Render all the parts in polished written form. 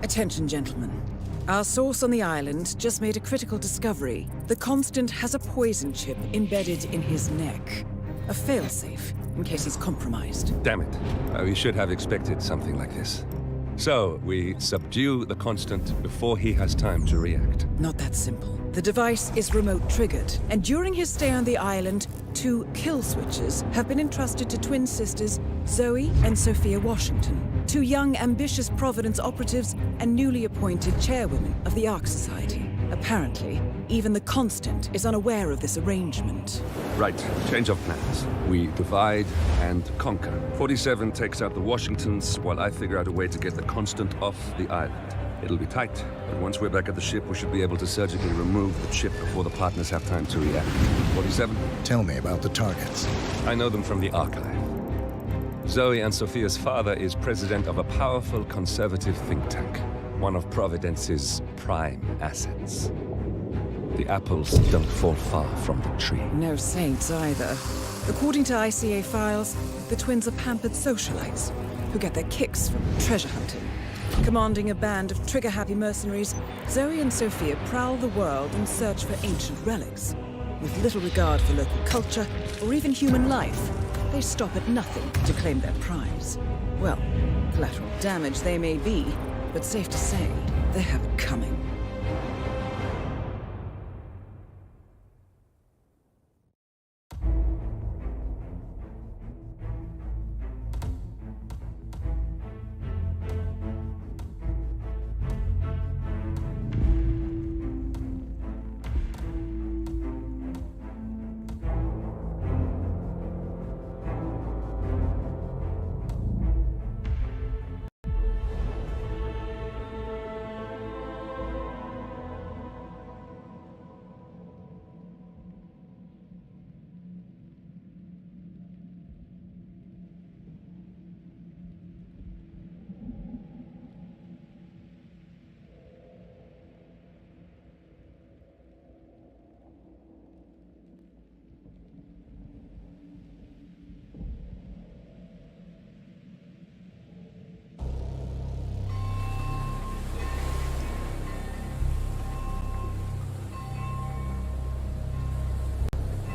Attention, gentlemen. Our source on the island just made a critical discovery. The Constant has a poison chip embedded in his neck. A failsafe, in case he's compromised. Damn it. We should have expected something like this. So, we subdue the Constant before he has time to react. Not that simple. The device is remote triggered, and during his stay on the island, 2 kill switches have been entrusted to twin sisters Zoe and Sophia Washington, 2 young, ambitious Providence operatives and newly appointed chairwomen of the Ark Society. Apparently, even the Constant is unaware of this arrangement. Right, change of plans. We divide and conquer. 47 takes out the Washingtons, while I figure out a way to get the Constant off the island. It'll be tight, but once we're back at the ship, we should be able to surgically remove the chip before the partners have time to react. 47? Tell me about the targets. I know them from the archive. Zoe and Sophia's father is president of a powerful conservative think tank, one of Providence's prime assets. The apples don't fall far from the tree. No saints either. According to ICA files, the twins are pampered socialites who get their kicks from treasure hunting. Commanding a band of trigger-happy mercenaries, Zoe and Sophia prowl the world in search for ancient relics. With little regard for local culture or even human life, they stop at nothing to claim their prize. Well, collateral damage they may be, but safe to say, they have it coming.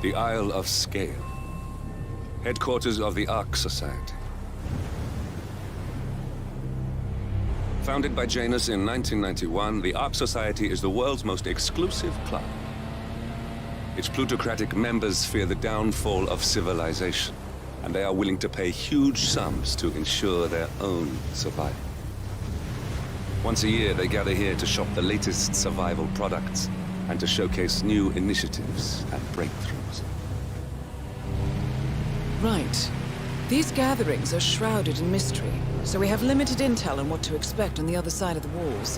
The Isle of Sgail, headquarters of the Ark Society. Founded by Janus in 1991, the Ark Society is the world's most exclusive club. Its plutocratic members fear the downfall of civilization, and they are willing to pay huge sums to ensure their own survival. Once a year, they gather here to shop the latest survival products and to showcase new initiatives and breakthroughs. Right. These gatherings are shrouded in mystery, so we have limited intel on what to expect on the other side of the walls.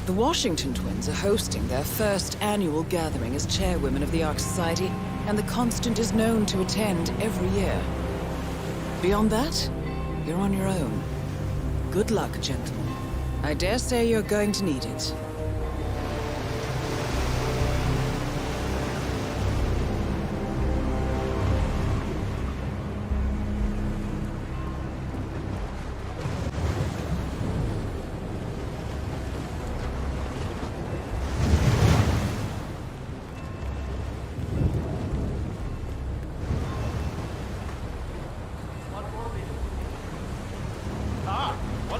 The Washington twins are hosting their first annual gathering as chairwomen of the Ark Society, and the Constant is known to attend every year. Beyond that, you're on your own. Good luck, gentlemen. I dare say you're going to need it.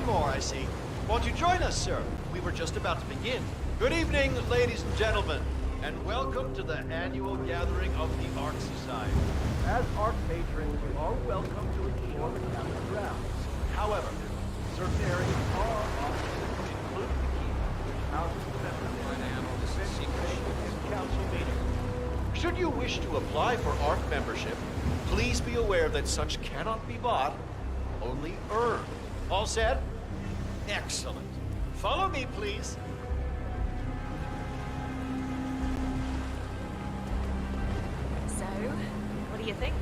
I see. Won't you join us, sir? We were just about to begin. Good evening, ladies and gentlemen, and welcome to the annual gathering of the Ark Society. As Ark patrons, you are welcome to explore the campus grounds. However, certain areas are off limits, which include the keep, which houses the members of the council meeting. Should you wish to apply for Ark membership, please be aware that such cannot be bought, only earned. All said? Excellent. Follow me, please. So, what do you think?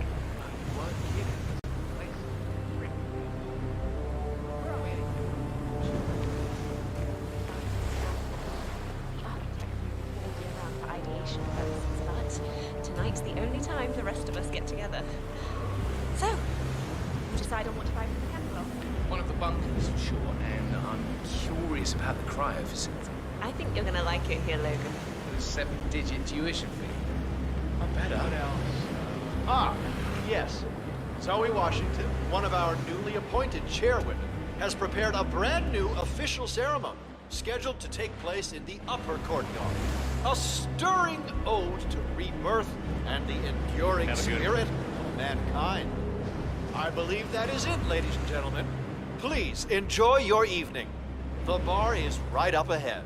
Tonight's the only time the rest of us get together. So, we'll decide on what to buy from the camp. One of the bunkers, for sure, and I'm curious curious about the cryo facility. I think you're gonna like it here, Logan. The 7-digit tuition fee. Not bad, What huh? else? Ah, yes. Zoe Washington, one of our newly appointed chairwomen, has prepared a brand new official ceremony scheduled to take place in the upper courtyard. A stirring ode to rebirth and the enduring spirit of mankind. I believe that is it, ladies and gentlemen. Please enjoy your evening. The bar is right up ahead.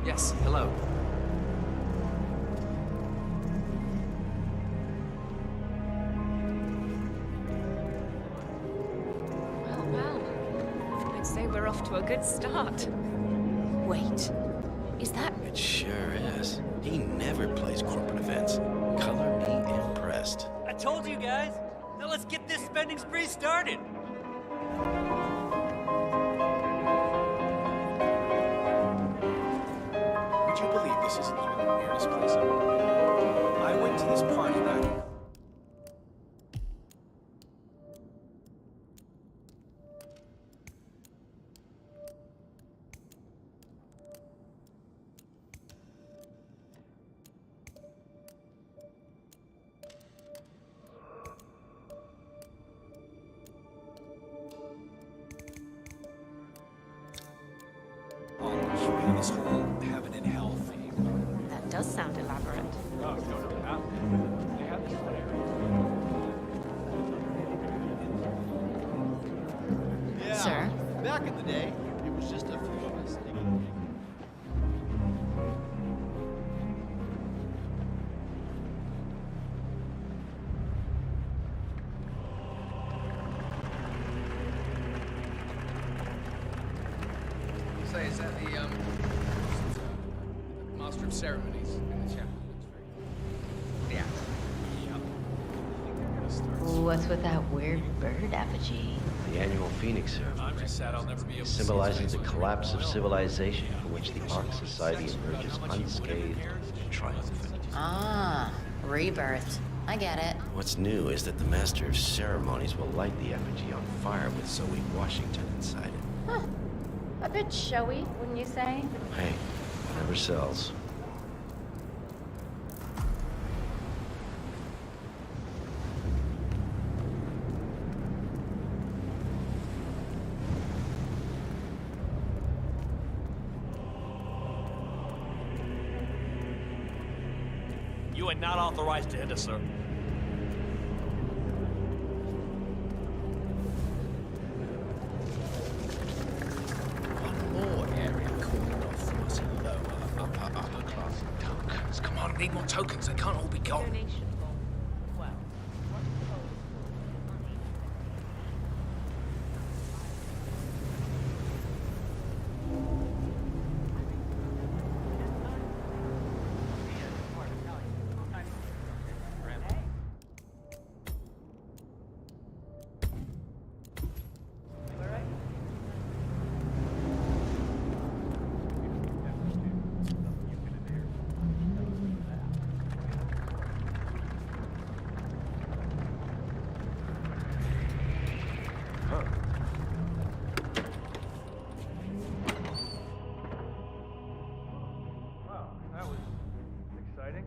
Yes, hello. Well, I'd say we're off to a good start. Wait, is that... It sure is. He never plays corporate events. Color me impressed. I told you guys! Now let's get this spending spree started! Would you believe this isn't even the weirdest place? I went to this party back. This whole heaven and hell thing. That does sound elaborate. Yeah. Sir? Back in the day, it was just a few of us digging. Say, is that the, Master of Ceremonies in the chapel? Yeah. What's with that weird bird effigy? The annual Phoenix ceremony I'm just sad I'll never be able to symbolizing see the his face collapse of well. civilization from which the Ark Society emerges unscathed and triumphant. Ah, rebirth. I get it. What's new is that the Master of Ceremonies will light the effigy on fire with Zoe Washington inside it. Huh. A bit showy, wouldn't you say? Hey, whatever sells. You are not authorized to enter, sir. One more area cordoned off from us in lower, upper class tokens. Come on, I need more tokens. They can't all be gone. Donation form. Well, Wow, that was exciting.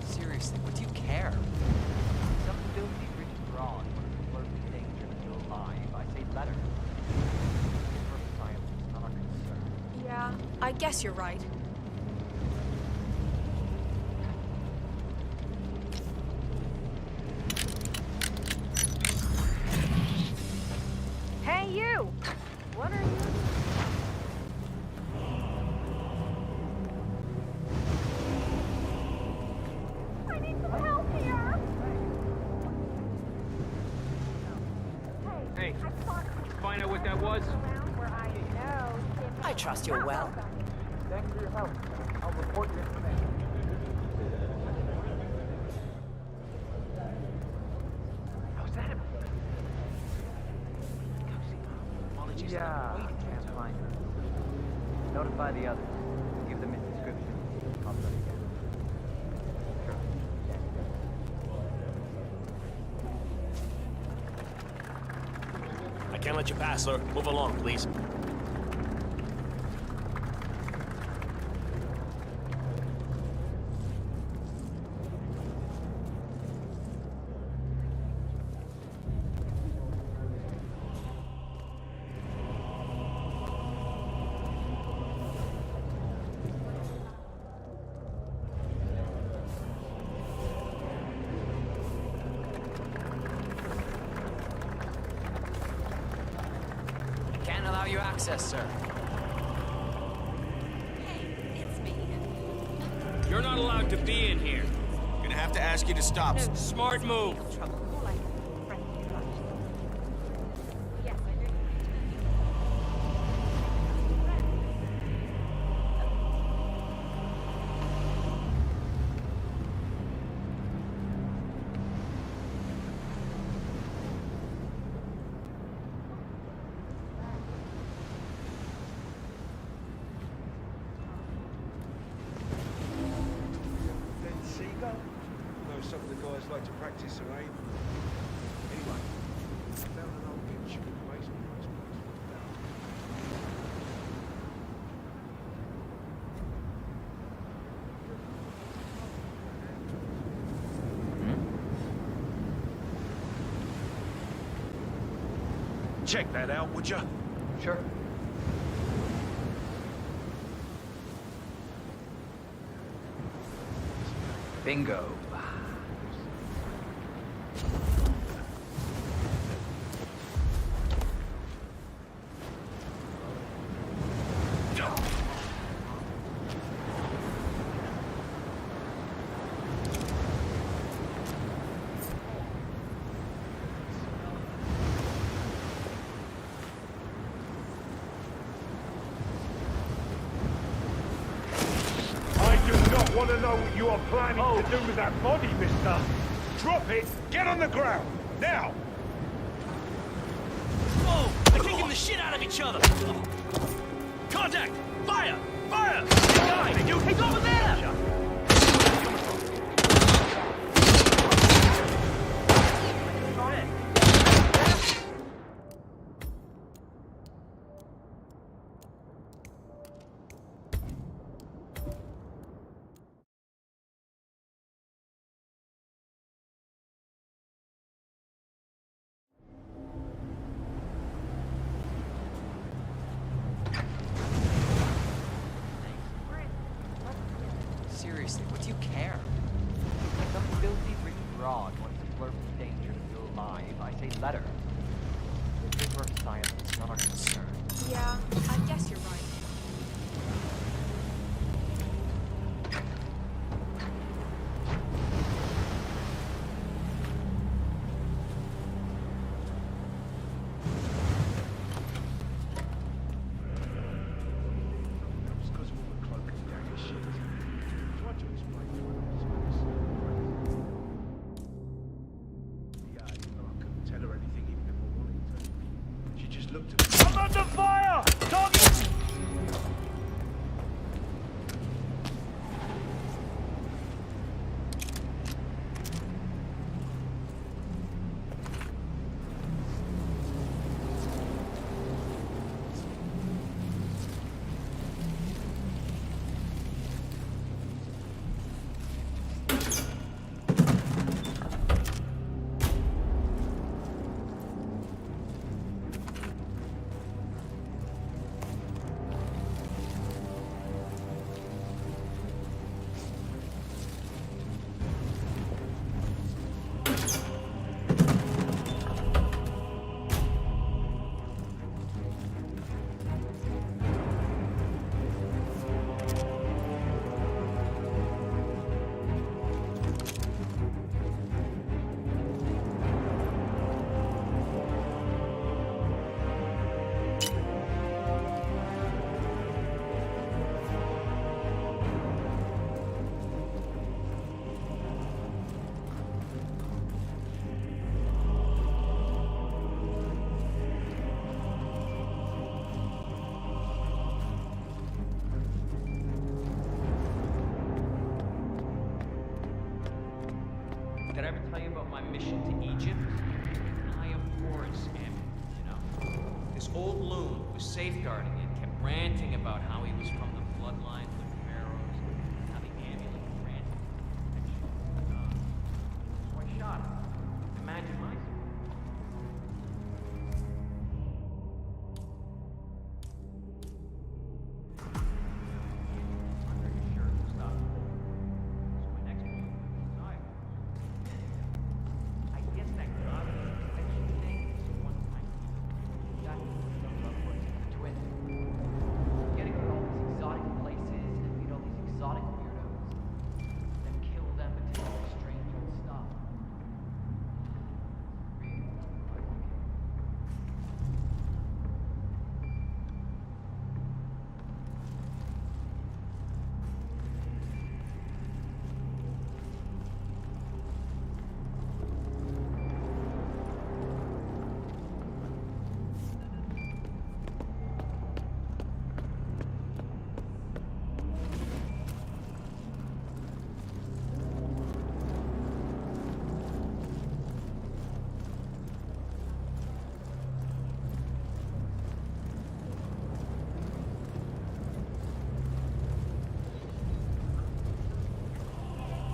Seriously, what do you care? Some filthy rich broad was in danger that you'll lie by say letter. Her silence, not our concern. Yeah, I guess you're right. you? What are you? I need some help here. Hey, find out what that was? I trust you're well. Thanks for your help. I'll report your information. How's that? Yeah, can't find her. Notify the others. Give them his description. I'll try again. Sure. I can't let you pass, sir. Move along, please. Can't allow you access, sir. Hey, it's me. You're not allowed to be in here. Gonna have to ask you to stop. Smart move. Trouble. More like a friendly touch. Yes, I know. Sgail? No, some of the guys like to practice their aim. Anyway, found an old hitch in the basement. Check that out, would ya? Sure. Bingo. I want to know what you are planning to do with that body, mister. Drop it, get on the ground, now! Whoa! They're kicking the shit out of each other! Contact! Fire! Fire! Guy! You! He's over there! Seriously, what do you care? Some filthy written broad wants to flirt with danger to feel alive. I say let her. This is for science, it's not our concern. Yeah, I guess you're right. I'm under fire! Target! mission to Egypt, I, of course, am, This old loon who was safeguarding it kept ranting about how he was from the bloodline of the pharaohs, and how the amulet granted protection. So I shot him. Imagine my surprise. I'm pretty sure it was not. So my next move was desire. I guess that god protection thing is one time. That was the twins. Getting to all these exotic places and meet all these exotic weirdos. Then kill them and take their strange old stuff. Really complicated.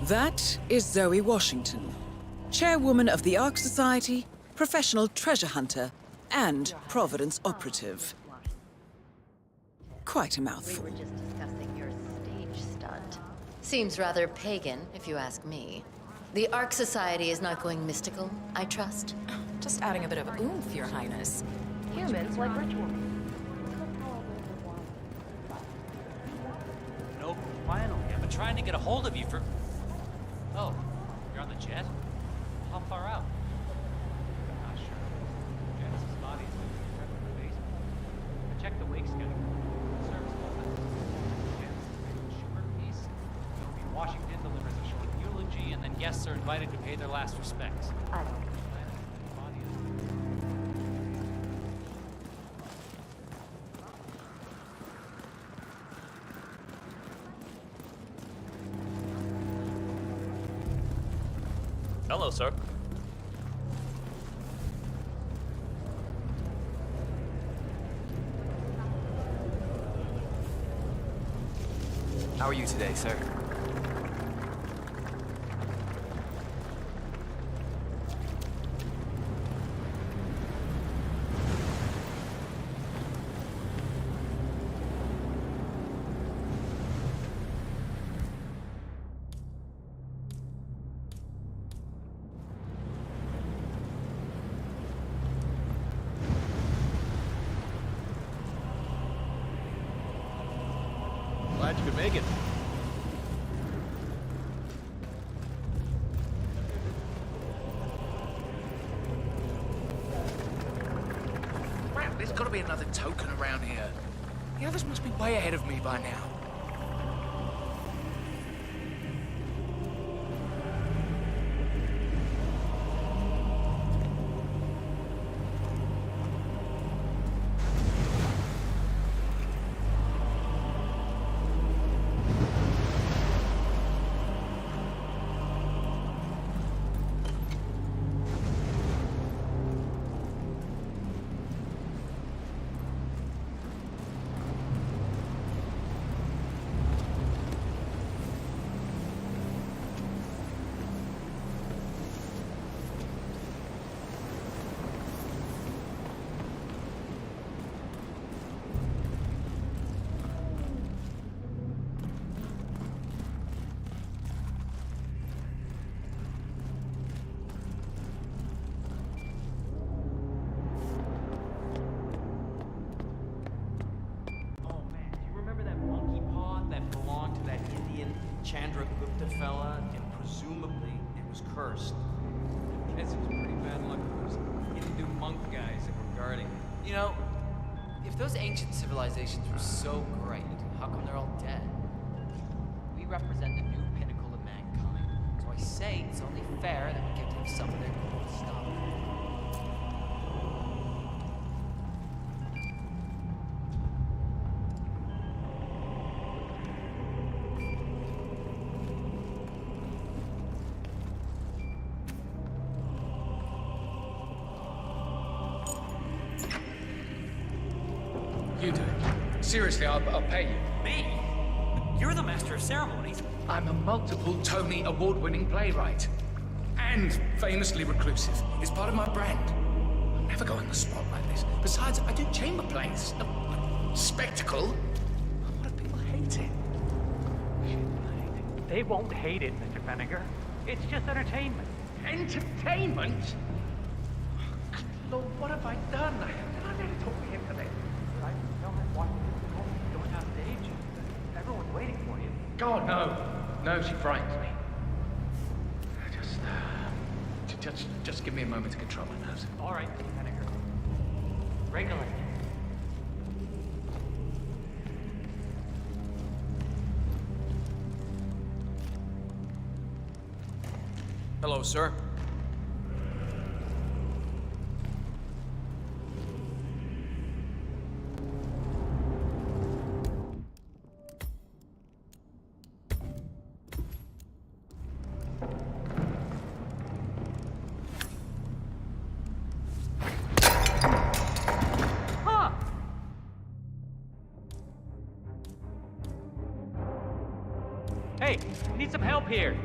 That is Zoe Washington, chairwoman of the Ark Society, professional treasure hunter, and Providence operative. Quite a We mouthful. were just discussing your stage stunt. Seems rather pagan, if you ask me. The Ark Society is not going mystical, I trust. Just adding a bit of oomph, Your Highness. Humans like ritual. Nope, finally. I've been trying to get a hold of you for... Oh, you're on the jet? How far out? I'm not sure. Janice's body has been kept in the basement. I checked the wake schedule. Service closes. Janice's favorite Schubert piece. Toby Washington delivers a short eulogy, and then guests are invited to pay their last respects. I don't. Hello, sir. How are you today, sir? Glad you could make it. Crap, there's gotta be another token around here. The others must be way ahead of me by now. Chandragupta fella, and presumably it was cursed. I guess it was pretty bad luck for those Hindu monk guys that were guarding it. You know, if those ancient civilizations were so great, how come they're all dead? We represent the new pinnacle of mankind, so I say it's only fair that we get to have some of their cool stuff. You do it. Seriously, I'll pay you. Me? You're the master of ceremonies. I'm a multiple Tony award-winning playwright. And famously reclusive. It's part of my brand. I'll never go on the spot like this. Besides, I do chamber plays. A spectacle. What if people hate it? They won't hate it, Mr. Fenniger. It's just entertainment. Entertainment? Lord, what have I done? I nearly talked me into this. I don't have what going on stage. Everyone's waiting for you. God, no. No, she frightens me. Just give me a moment to control my nerves. All right, Mr. Fenniger. Regulate. Hello, sir. Hey, we need some help here.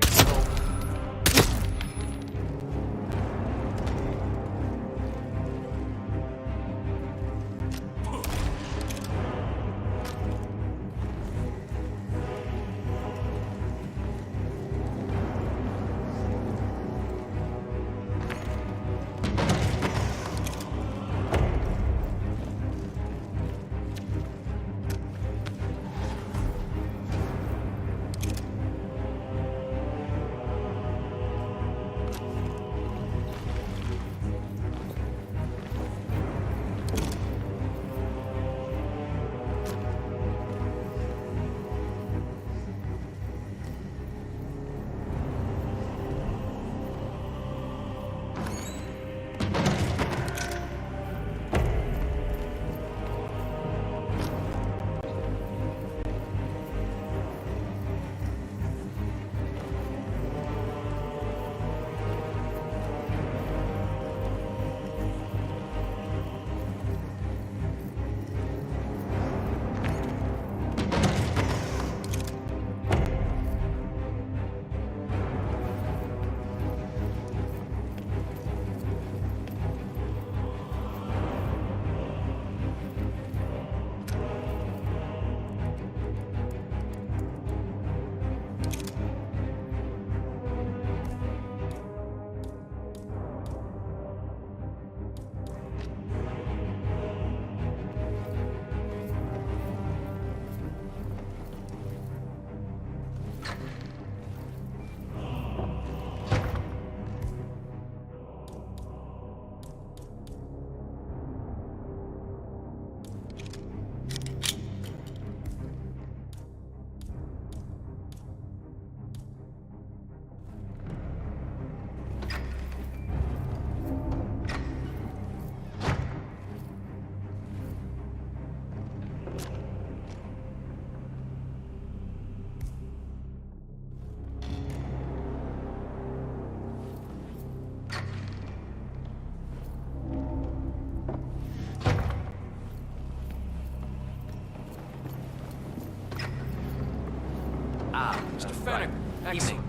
Mr. Fenniger. Excellent.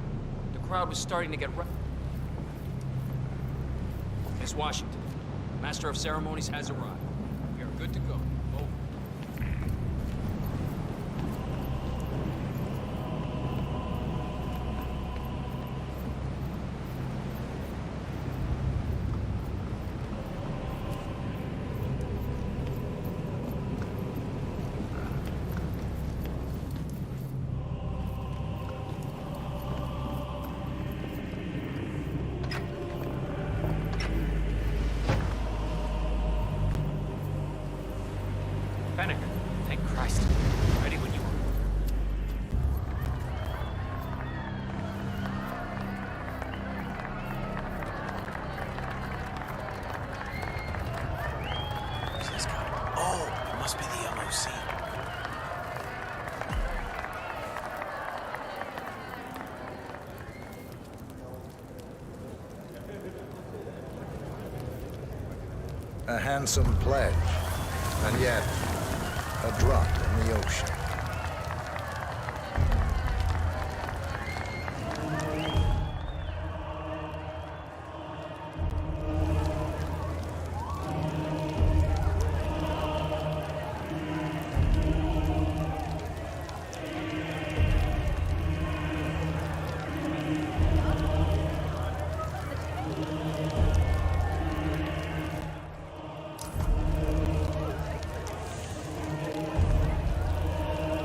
The crowd was starting to get Miss Washington, Master of Ceremonies has arrived. We are good to go. Over. Fenniger, thank Christ. Ready when you are. Who's this guy? Oh, it must be the LOC. A handsome pledge. And yet, a drop in the ocean.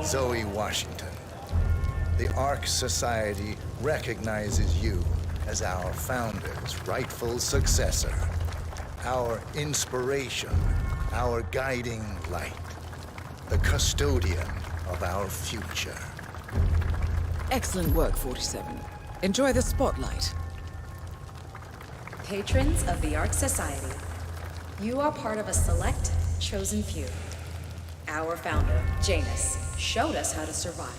Zoe Washington, the Ark Society recognizes you as our founder's rightful successor, our inspiration, our guiding light, the custodian of our future. Excellent work, 47. Enjoy the spotlight. Patrons of the Ark Society, you are part of a select, chosen few. Our founder, Janus, showed us how to survive.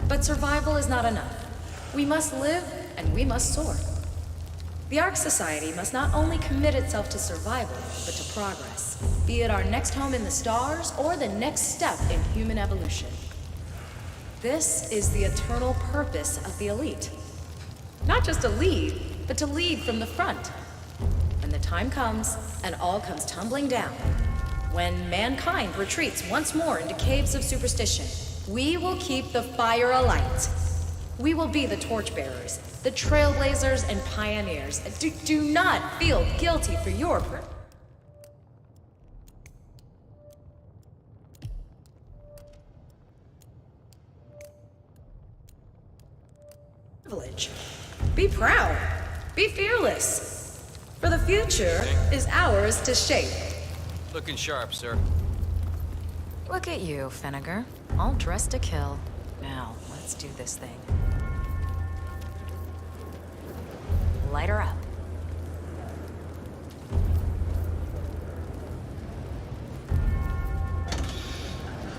But survival is not enough. We must live and we must soar. The Ark Society must not only commit itself to survival, but to progress, be it our next home in the stars or the next step in human evolution. This is the eternal purpose of the elite. Not just to lead, but to lead from the front. When the time comes and all comes tumbling down, when mankind retreats once more into caves of superstition, we will keep the fire alight. We will be the torchbearers, the trailblazers and pioneers. Do not feel guilty for your privilege. Be proud. Be fearless. For the future is ours to shape. Looking sharp, sir. Look at you, Finnegar. All dressed to kill. Now, let's do this thing. Light her up.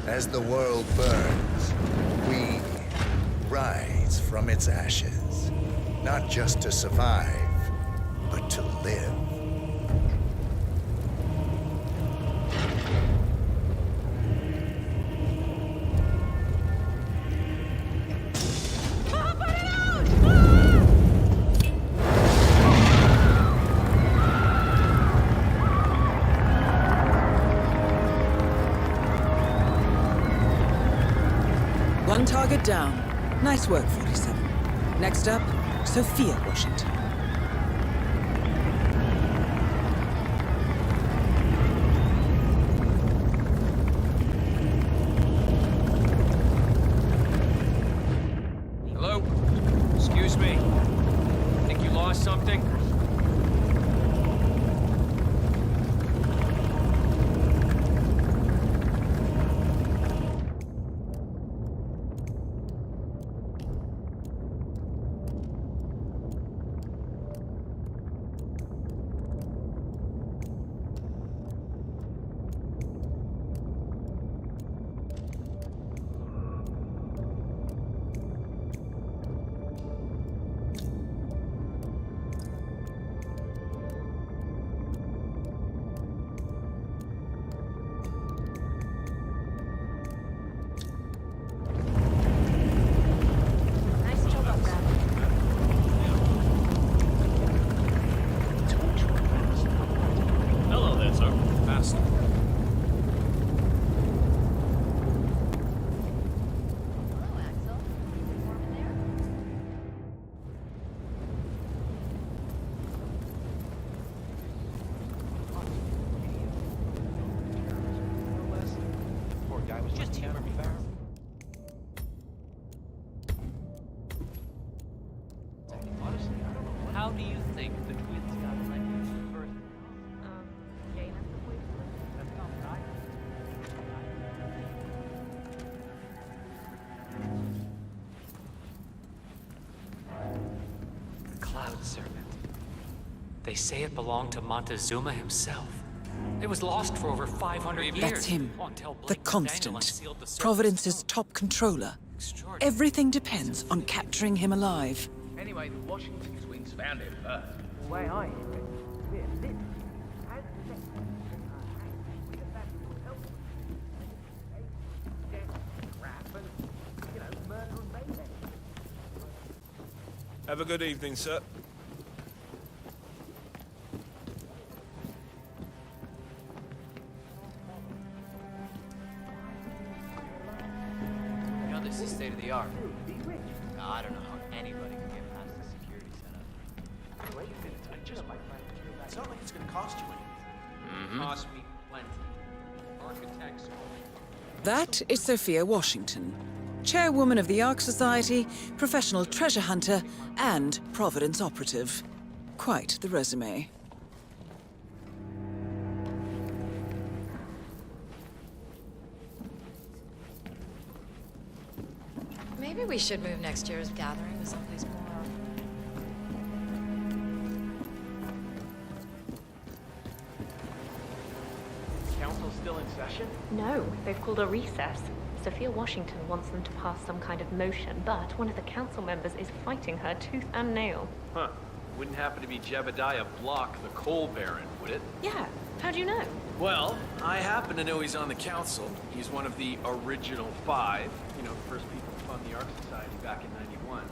As the world burns, we rise from its ashes, not just to survive, but to live. One target down. Nice work, 47. Next up, Sophia Washington. Hello? Excuse me. Think you lost something? How do you think the twins got elected first? Janus, the police. That's not what I The Cloud Serpent. They say it belonged to Montezuma himself. It was lost for over 500 years. That's him. Until The Blake Constant. unsealed the Serpent's Providence's stone. top controller. Extraordinary. Everything depends on capturing him alive. Anyway, the Washington twins found it first. The way I hear it, we're lit. As the next Have a good evening, sir. You know, this is state of the art. I don't know how anybody can get past the security setup. Wait a minute, it's not like it's gonna cost you anything. Cost me plenty. Architects. That is Sophia Washington, chairwoman of the Ark Society, professional treasure hunter, and Providence operative. Quite the resume. Maybe we should move next year's gathering to someplace more. Council's still in session? No, they've called a recess. Sophia Washington wants them to pass some kind of motion, but one of the council members is fighting her tooth and nail. Huh. Wouldn't happen to be Jebediah Block, the coal baron, would it? Yeah, how do you know? Well, I happen to know he's on the council. He's one of the original 5. You know, the first people to fund the Ark Society back in '91.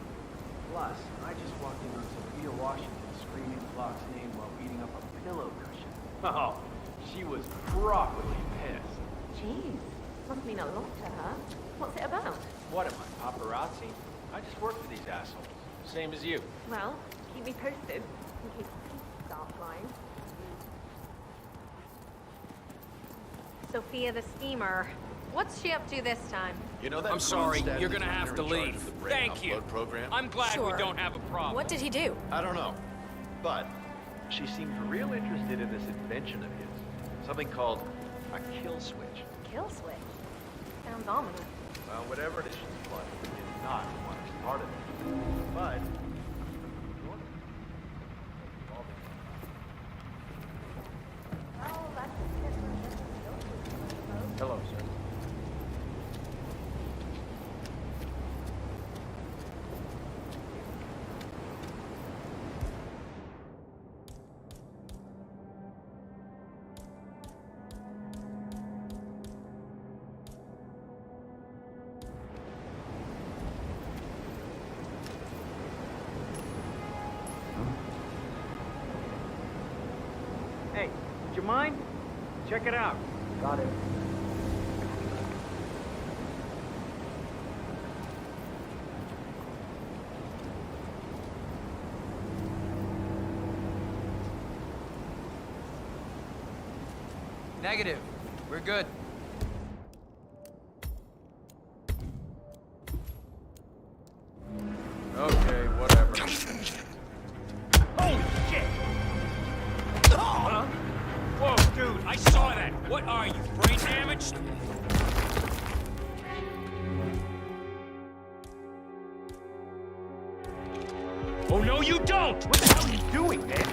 Plus, I just walked in on Sophia Washington screaming Block's name while beating up a pillow cushion. Oh, she was properly pissed. Jeez, must mean a lot to her. What's it about? What am I, paparazzi? I just work for these assholes. Same as you. Well, keep me posted in case people start flying. Sophia the steamer. What's she up to this time? You know that I'm sorry, Kronstadt you're gonna engineer have to in charge leave. of the brain Thank you. upload program? I'm glad Sure. we don't have a problem. What did he do? I don't know. But she seemed real interested in this invention of his. Something called a kill switch. Kill switch. Sounds ominous. Well, whatever it is she's planning, it's not one as part of it. But hello, sir. Hey, would you mind? Check it out. Got it. Negative. We're good. Okay, whatever. Holy shit! Huh? Whoa, dude, I saw that. What are you, brain damaged? Oh, no, you don't! What the hell are you doing, man?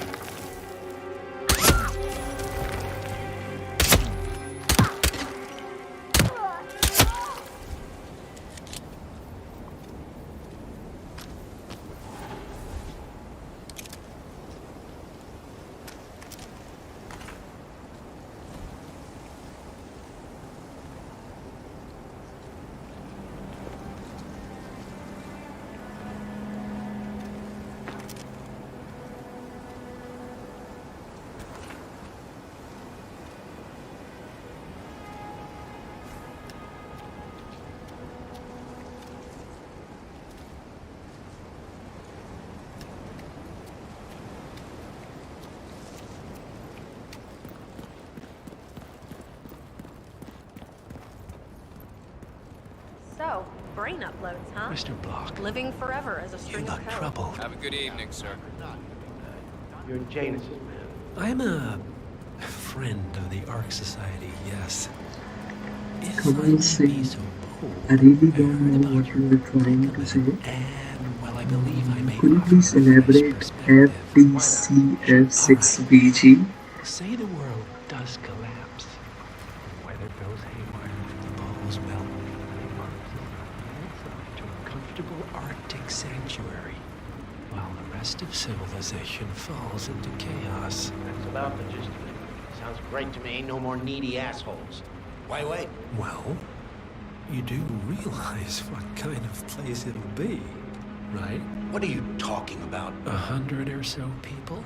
So, brain uploads, huh? Mr. Block, Living forever as a you string of look code. troubled. Have a good evening, sir. You're in Janus's man. I'm a friend of the Ark Society, yes. If Come I on, may say. be so bold, I really I don't heard know about what your you were trying to say. predicament, and while I believe I may Could you offer please a fresh elaborate perspective, FTCF6BG? say the world does collapse. Weather goes haywire, the poles melt, to a comfortable Arctic sanctuary, while the rest of civilization falls into chaos. That's about the gist of it. Sounds great to me. No more needy assholes. Why wait? Well, you do realize what kind of place it'll be. right? What are you talking about? 100 or so people?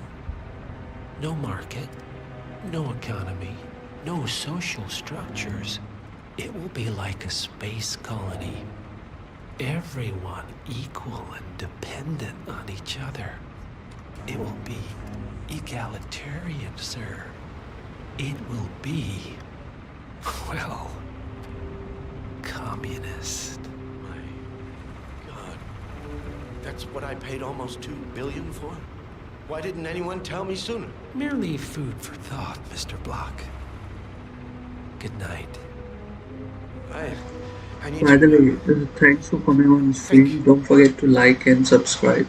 No market, no economy, no social structures. It will be like a space colony. Everyone equal and dependent on each other. It will be egalitarian, sir. It will be, well, communist. My God. That's what I paid almost $2 billion for? Why didn't anyone tell me sooner? Merely food for thought, Mr. Block. Good night. I need By the to... way, thanks for coming on stream. Don't forget to like and subscribe.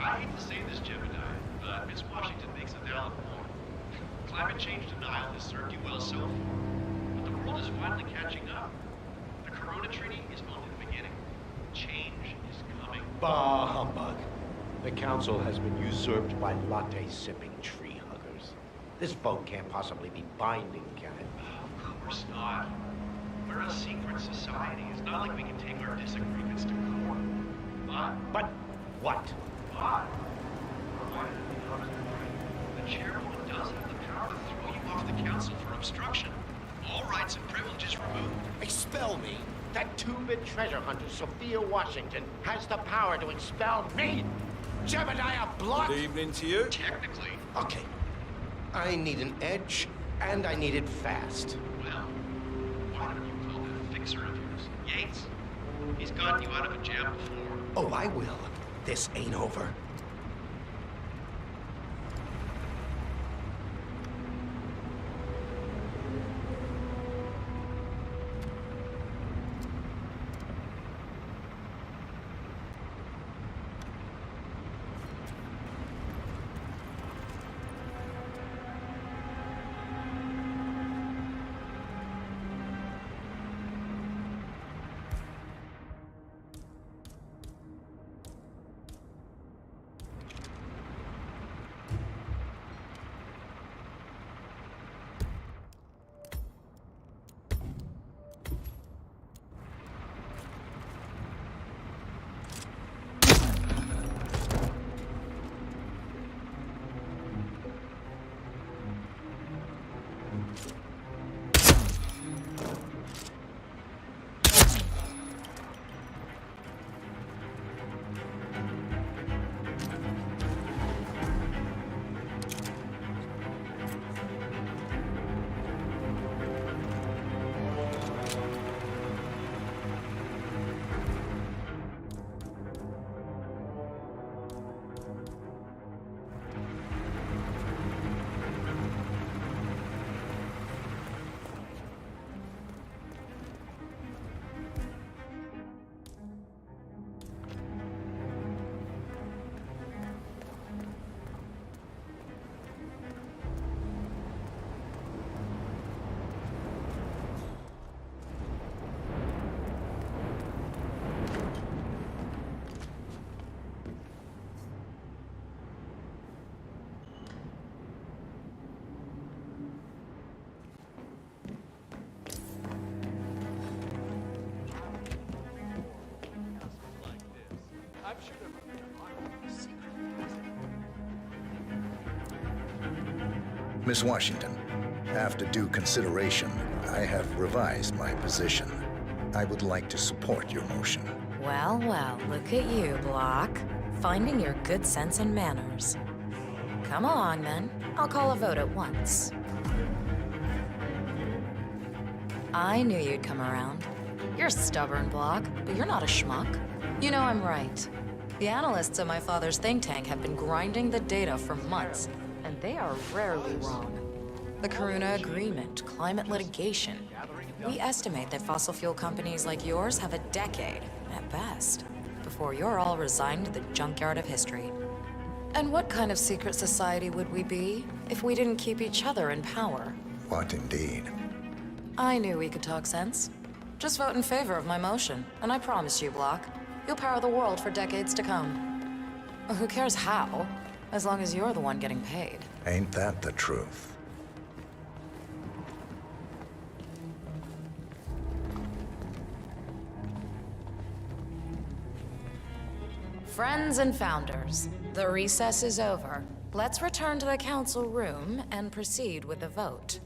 I hate to say this, Gemini, but Miss Washington makes a valid point. Climate change denial has served you well so far, but the world is finally catching up. The Corona Treaty is only the beginning. Change is coming. Bah humbug. The council has been usurped by latte-sipping tree huggers. This vote can't possibly be binding, can it? Of course not. We're a secret society. It's not like we can take our disagreements to court. But what? The chairwoman does have the power to throw you off the council for obstruction. All rights and privileges removed. Expel me? That two-bit treasure hunter, Sophia Washington, has the power to expel me? Jebediah Block? Good evening to you. Technically. Okay. I need an edge, and I need it fast. Well, why don't you call that fixer of yours? Yates? He's gotten you out of a jam before. Oh, I will. This ain't over. Miss Washington, after due consideration, I have revised my position. I would like to support your motion. Well, well, look at you, Block. Finding your good sense and manners. Come along, then. I'll call a vote at once. I knew you'd come around. You're a stubborn block, but you're not a schmuck. You know I'm right. The analysts at my father's think tank have been grinding the data for months, and they are rarely wrong. The Karuna Agreement, climate litigation. We estimate that fossil fuel companies like yours have a decade, at best, before you're all resigned to the junkyard of history. And what kind of secret society would we be if we didn't keep each other in power? What indeed? I knew we could talk sense. Just vote in favor of my motion, and I promise you, Block, you'll power the world for decades to come. Who cares how, as long as you're the one getting paid. Ain't that the truth? Friends and founders, the recess is over. Let's return to the council room and proceed with the vote.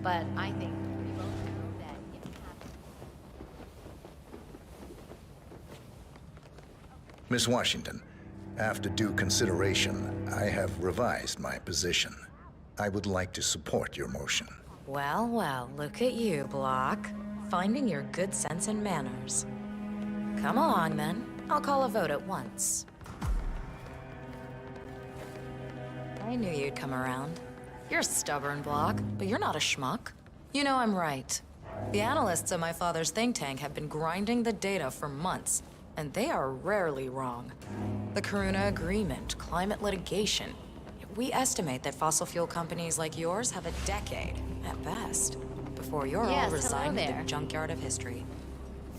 But I think we both know that if it happens... Miss Washington, after due consideration, I have revised my position. I would like to support your motion. Well, well, look at you, Block. Finding your good sense and manners. Come along, then. I'll call a vote at once. I knew you'd come around. You're a stubborn block, but you're not a schmuck. You know I'm right. The analysts at my father's think tank have been grinding the data for months, and they are rarely wrong. The Karuna Agreement, climate litigation. We estimate that fossil fuel companies like yours have a decade, at best, before you're all resigned to the junkyard of history.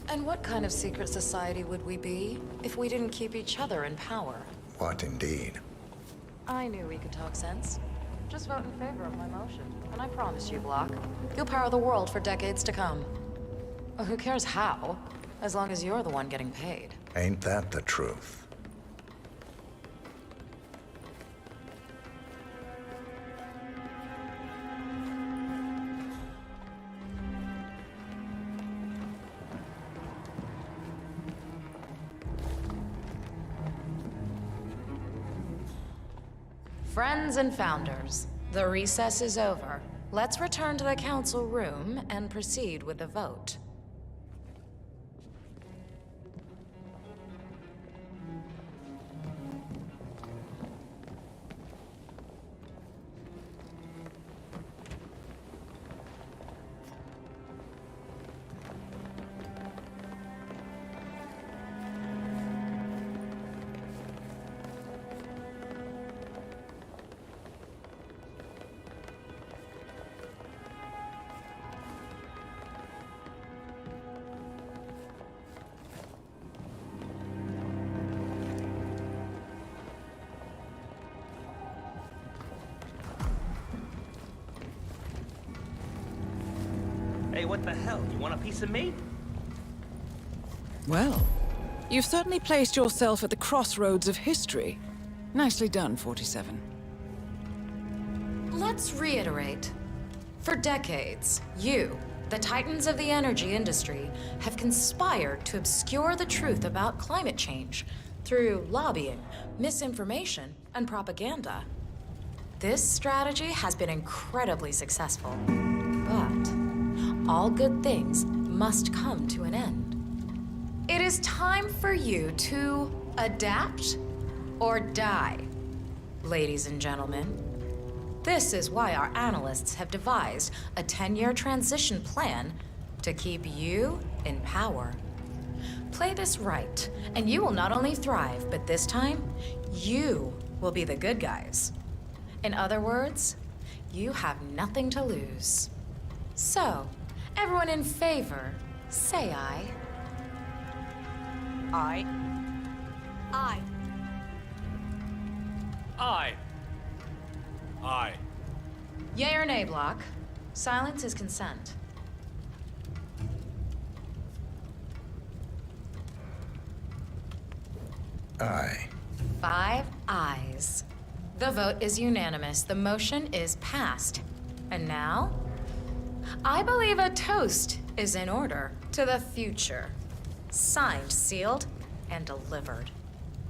And what kind of secret society would we be if we didn't keep each other in power? What indeed? I knew we could talk sense. Just vote in favor of my motion. And I promise you, Block, you'll power the world for decades to come. Well, who cares how, as long as you're the one getting paid. Ain't that the truth? Friends and founders, the recess is over. Let's return to the council room and proceed with the vote. Hey, what the hell? You want a piece of me? Well, you've certainly placed yourself at the crossroads of history. Nicely done, 47. Let's reiterate. For decades, you, the titans of the energy industry, have conspired to obscure the truth about climate change through lobbying, misinformation, and propaganda. This strategy has been incredibly successful, but all good things must come to an end. It is time for you to adapt or die, ladies and gentlemen. This is why our analysts have devised a 10-year transition plan to keep you in power. Play this right, and you will not only thrive, but this time, you will be the good guys. In other words, you have nothing to lose. So, everyone in favor, say aye. Aye. Aye. Aye. Aye. Yea or nay, Block? Silence is consent. Aye. 5 ayes. The vote is unanimous. The motion is passed. And now, I believe a toast is in order to the future. Signed, sealed, and delivered.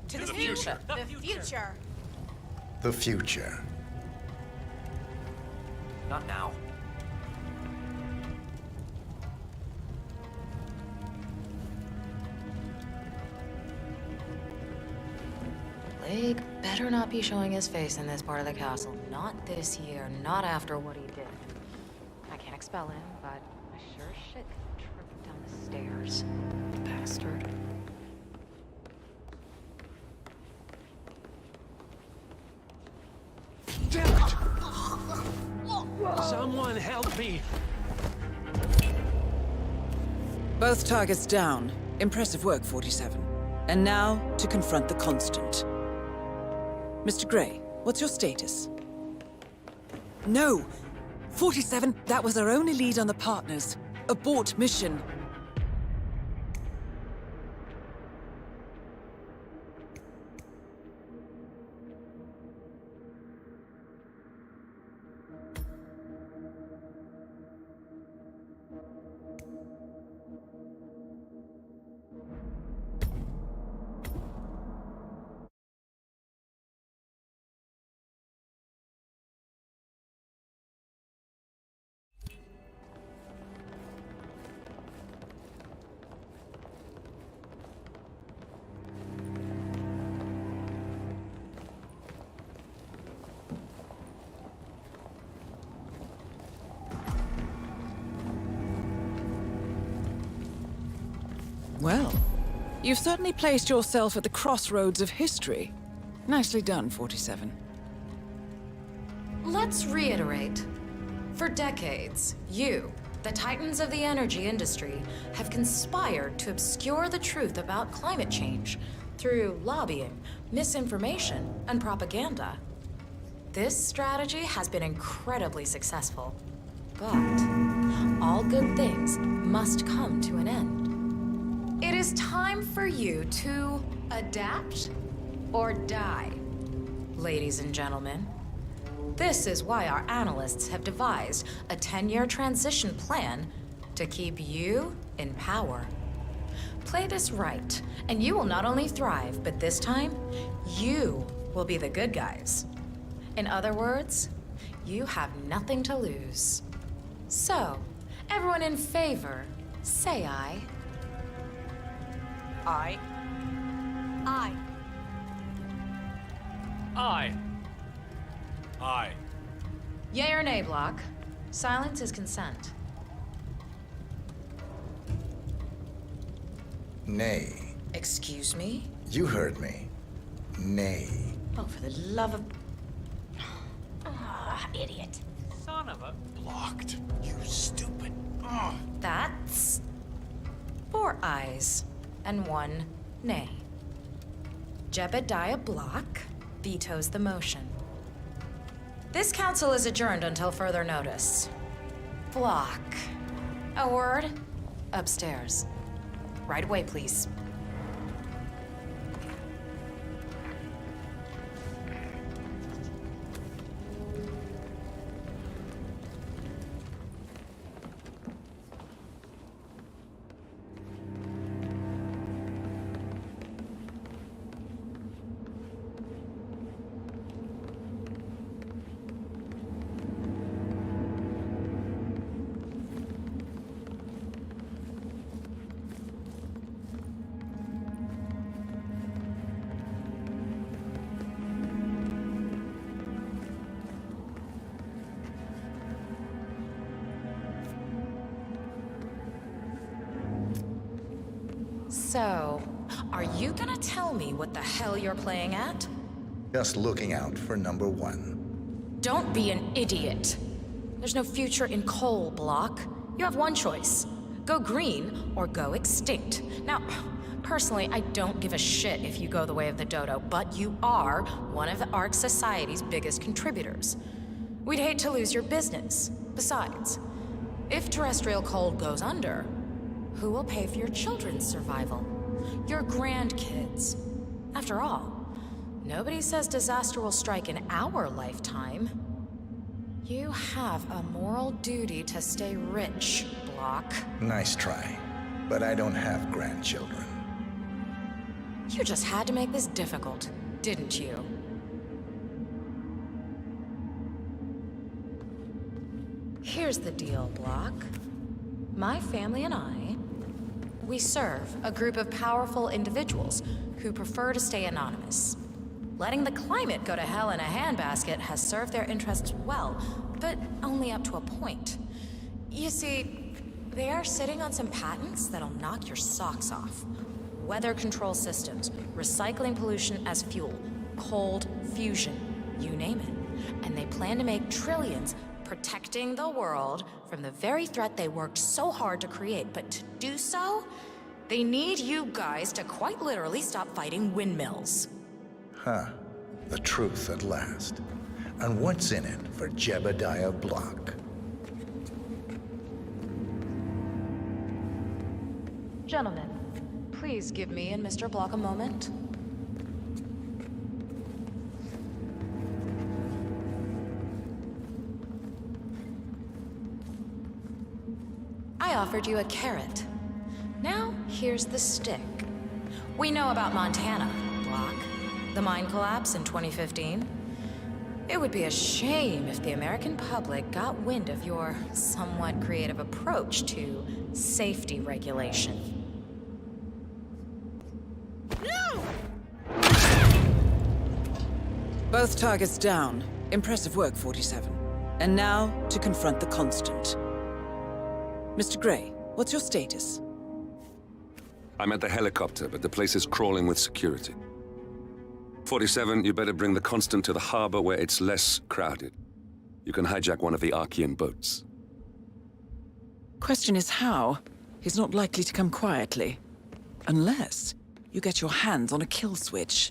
To the future. The future. The future. Not now. Blake better not be showing his face in this part of the castle. Not this year, not after what he did. I can't expel him, but I sure as shit can trip him down the stairs. Bastard. Damn it! Someone help me! Both targets down. Impressive work, 47. And now, to confront the Constant. Mr. Gray, what's your status? No! 47, that was our only lead on the partners. Abort mission. Well, you've certainly placed yourself at the crossroads of history. Nicely done, 47. Let's reiterate. For decades, you, the titans of the energy industry, have conspired to obscure the truth about climate change through lobbying, misinformation, and propaganda. This strategy has been incredibly successful. But all good things must come to an end. It is time for you to adapt or die. Ladies and gentlemen, this is why our analysts have devised a 10-year transition plan to keep you in power. Play this right, and you will not only thrive, but this time, you will be the good guys. In other words, you have nothing to lose. So, everyone in favor, say aye. Aye. Aye. Aye. Aye. Yay or nay, Block? Silence is consent. Nay. Excuse me? You heard me. Nay. Oh, for the love of... Ah, idiot. Son of a... Blocked. You stupid. That's... 4 ayes and 1 nay. Jebediah Block vetoes the motion. This council is adjourned until further notice. Block. A word? Upstairs. Right away, please. So, are you gonna tell me what the hell you're playing at? Just looking out for number 1. Don't be an idiot. There's no future in coal, Block. You have one choice. Go green or go extinct. Now, personally, I don't give a shit if you go the way of the dodo, but you are one of the Ark Society's biggest contributors. We'd hate to lose your business. Besides, if terrestrial coal goes under, who will pay for your children's survival? Your grandkids. After all, nobody says disaster will strike in our lifetime. You have a moral duty to stay rich, Block. Nice try, but I don't have grandchildren. You just had to make this difficult, didn't you? Here's the deal, Block. My family and I, we serve a group of powerful individuals who prefer to stay anonymous. Letting the climate go to hell in a handbasket has served their interests well, but only up to a point. You see, they are sitting on some patents that'll knock your socks off. Weather control systems, recycling pollution as fuel, cold fusion, you name it. And they plan to make trillions protecting the world from the very threat they worked so hard to create. But to do so, they need you guys to quite literally stop fighting windmills. Huh. The truth at last. And what's in it for Jebediah Block? Gentlemen, please give me and Mr. Block a moment. I offered you a carrot. Now, here's the stick. We know about Montana, Block. The mine collapse in 2015. It would be a shame if the American public got wind of your somewhat creative approach to safety regulation. No! Both targets down. Impressive work, 47. And now, to confront the Constant. Mr. Gray, what's your status? I'm at the helicopter, but the place is crawling with security. 47, you better bring the Constant to the harbor where it's less crowded. You can hijack one of the Archean boats. Question is how? He's not likely to come quietly. Unless you get your hands on a kill switch.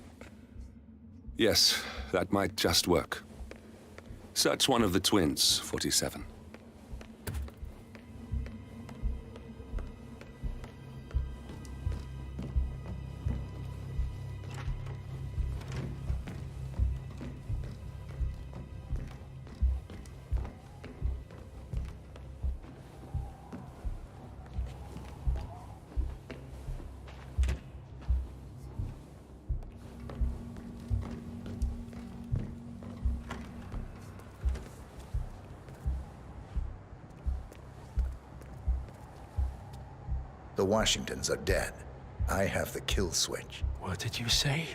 Yes, that might just work. Search one of the twins, 47. The Washingtons are dead. I have the kill switch. What did you say?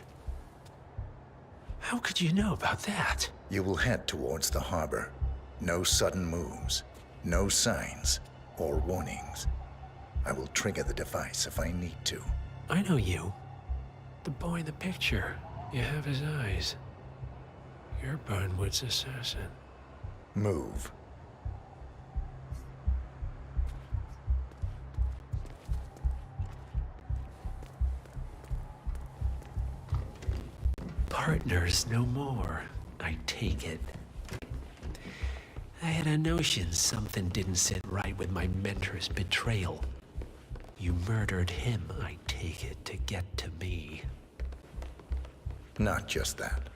How could you know about that? You will head towards the harbor. No sudden moves, no signs or warnings. I will trigger the device if I need to. I know you. The boy in the picture. You have his eyes. You're Burnwood's assassin. Move. Partners no more, I take it. I had a notion something didn't sit right with my mentor's betrayal. You murdered him, I take it, to get to me. Not just that.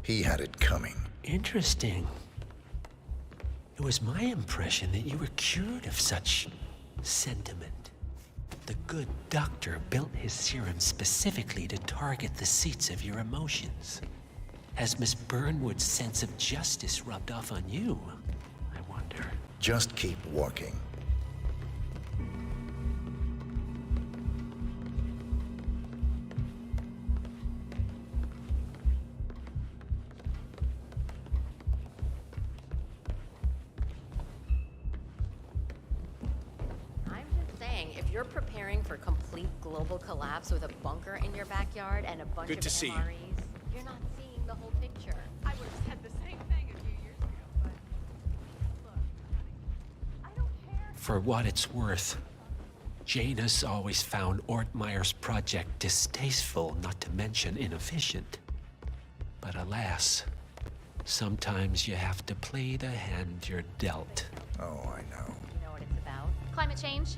He had it coming. Interesting. It was my impression that you were cured of such sentiment. The good doctor built his serum specifically to target the seats of your emotions. Has Miss Burnwood's sense of justice rubbed off on you? I wonder. Just keep walking. If you're preparing for complete global collapse with a bunker in your backyard and a bunch of MREs, you're not seeing the whole picture. I would have said the same thing a few years ago, but look, honey, I don't care. For what it's worth, Janus always found Ortmeyer's project distasteful, not to mention inefficient. But alas, sometimes you have to play the hand you're dealt. Oh, I know. You know what it's about? Climate change.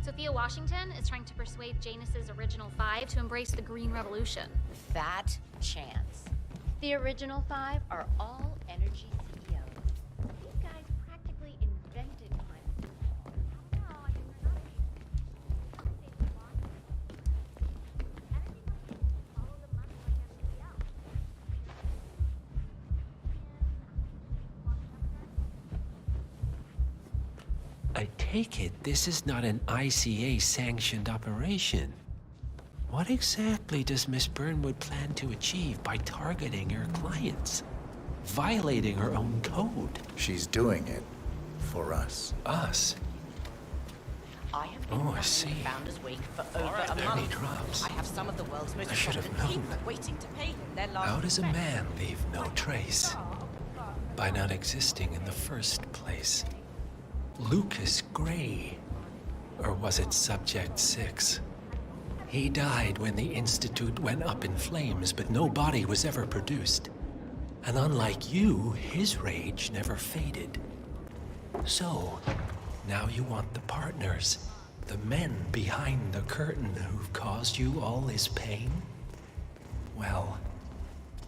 Sophia Washington is trying to persuade Janus's original 5 to embrace the Green Revolution. Fat chance. The original 5 are all energy CEOs. These guys practically invented climate change. No, I mean, they're not energy companies follow the money like everybody else. I take it this is not an ICA-sanctioned operation. What exactly does Miss Burnwood plan to achieve by targeting her clients? Violating her own code? She's doing it for us. Us? I have been I see. Founder's Week for over a month. Drops. I have some of the world's most I should have prominent known. people waiting to pay him their last How does a respect. man leave no trace? By not existing in the first place. Lucas Gray. Or was it Subject 6? He died when the Institute went up in flames, but no body was ever produced. And unlike you, his rage never faded. So, now you want the partners, the men behind the curtain who've caused you all this pain? Well,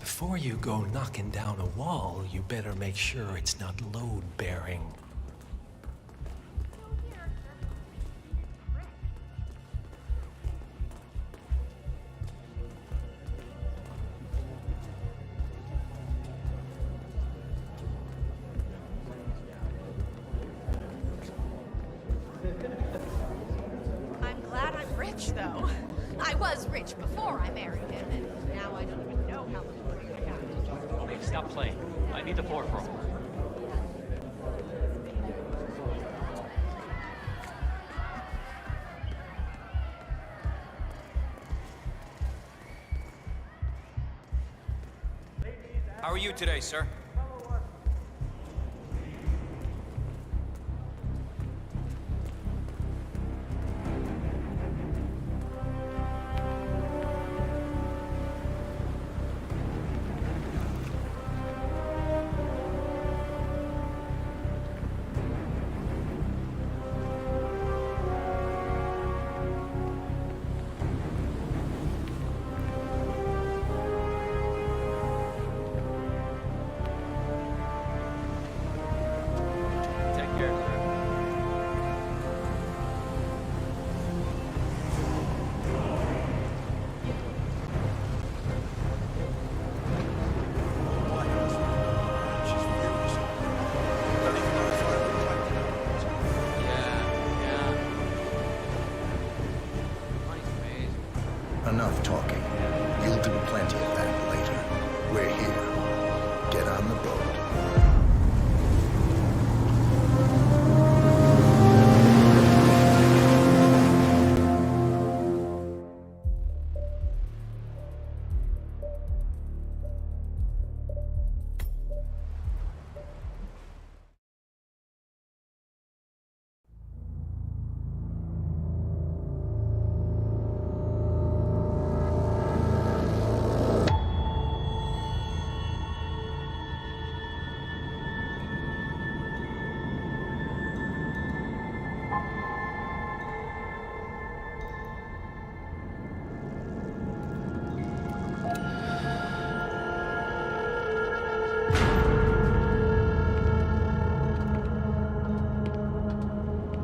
before you go knocking down a wall, you better make sure it's not load-bearing. I'm glad I'm rich, though. I was rich before I married him, and now I don't even know how much money I have. Hey, stop playing. I need the peripheral. How are you today, sir? enough talking. You'll do plenty of that later. We're here. Get on the boat.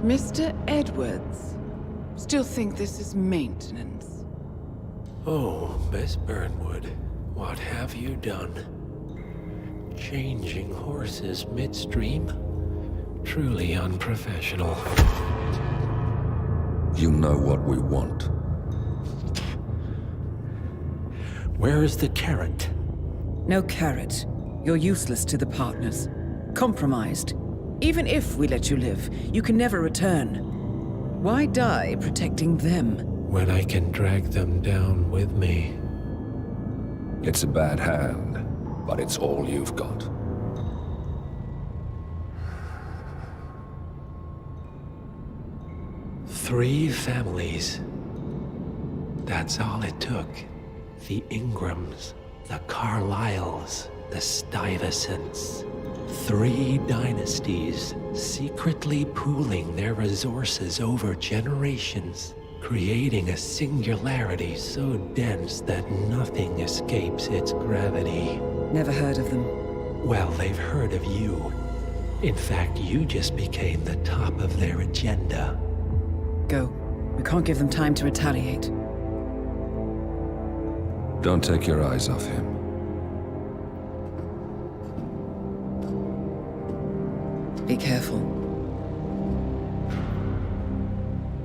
Mr. Edwards, still think this is maintenance? Oh, Miss Burnwood, what have you done? Changing horses midstream? Truly unprofessional. You know what we want. Where is the carrot? No carrot. You're useless to the partners. Compromised. Even if we let you live, you can never return. Why die protecting them? When I can drag them down with me. It's a bad hand, but it's all you've got. Three families. That's all it took. The Ingrams, the Carlyles, the Stuyvesants. 3 dynasties secretly pooling their resources over generations, creating a singularity so dense that nothing escapes its gravity. Never heard of them. Well, they've heard of you. In fact, you just became the top of their agenda. Go. We can't give them time to retaliate. Don't take your eyes off him. Be careful.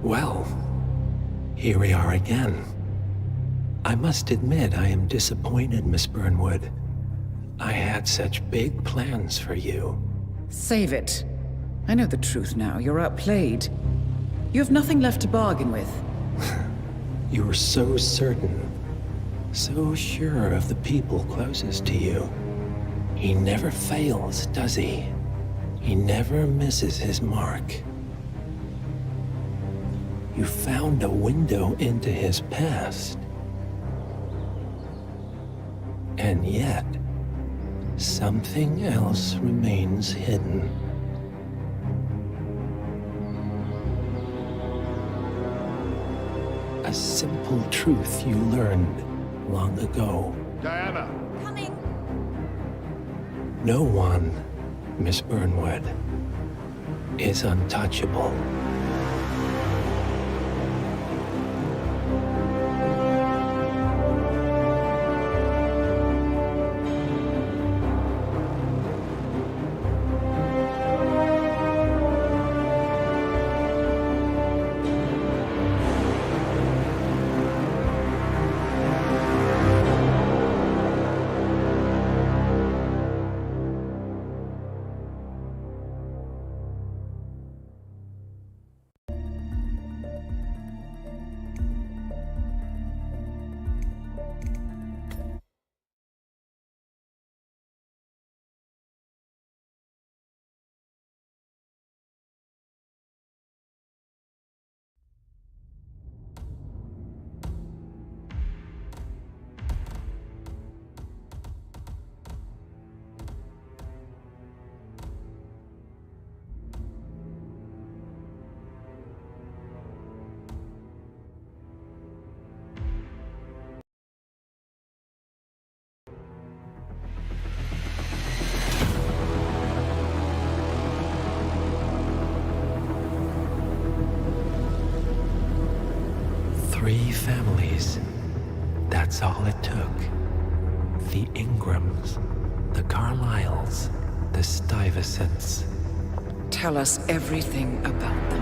Well, here we are again. I must admit I am disappointed, Miss Burnwood. I had such big plans for you. Save it. I know the truth now. You're outplayed. You have nothing left to bargain with. You were so certain, so sure of the people closest to you. He never fails, does he? He never misses his mark. You found a window into his past. And yet, something else remains hidden. A simple truth you learned long ago. Diana! Coming! No one, Miss Burnwood, is untouchable. Three families. That's all it took. The Ingrams, the Carlyles, the Stuyvesants. Tell us everything about them.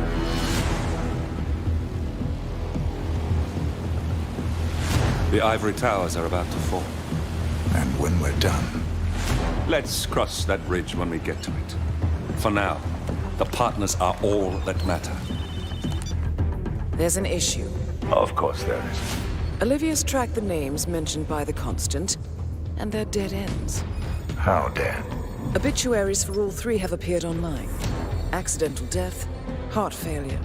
The ivory towers are about to fall. And when we're done... Let's cross that bridge when we get to it. For now, the partners are all that matter. There's an issue. Of course there is. Olivia's tracked the names mentioned by the Constant, and they're dead ends. How dead? Obituaries for all three have appeared online. Accidental death, heart failure,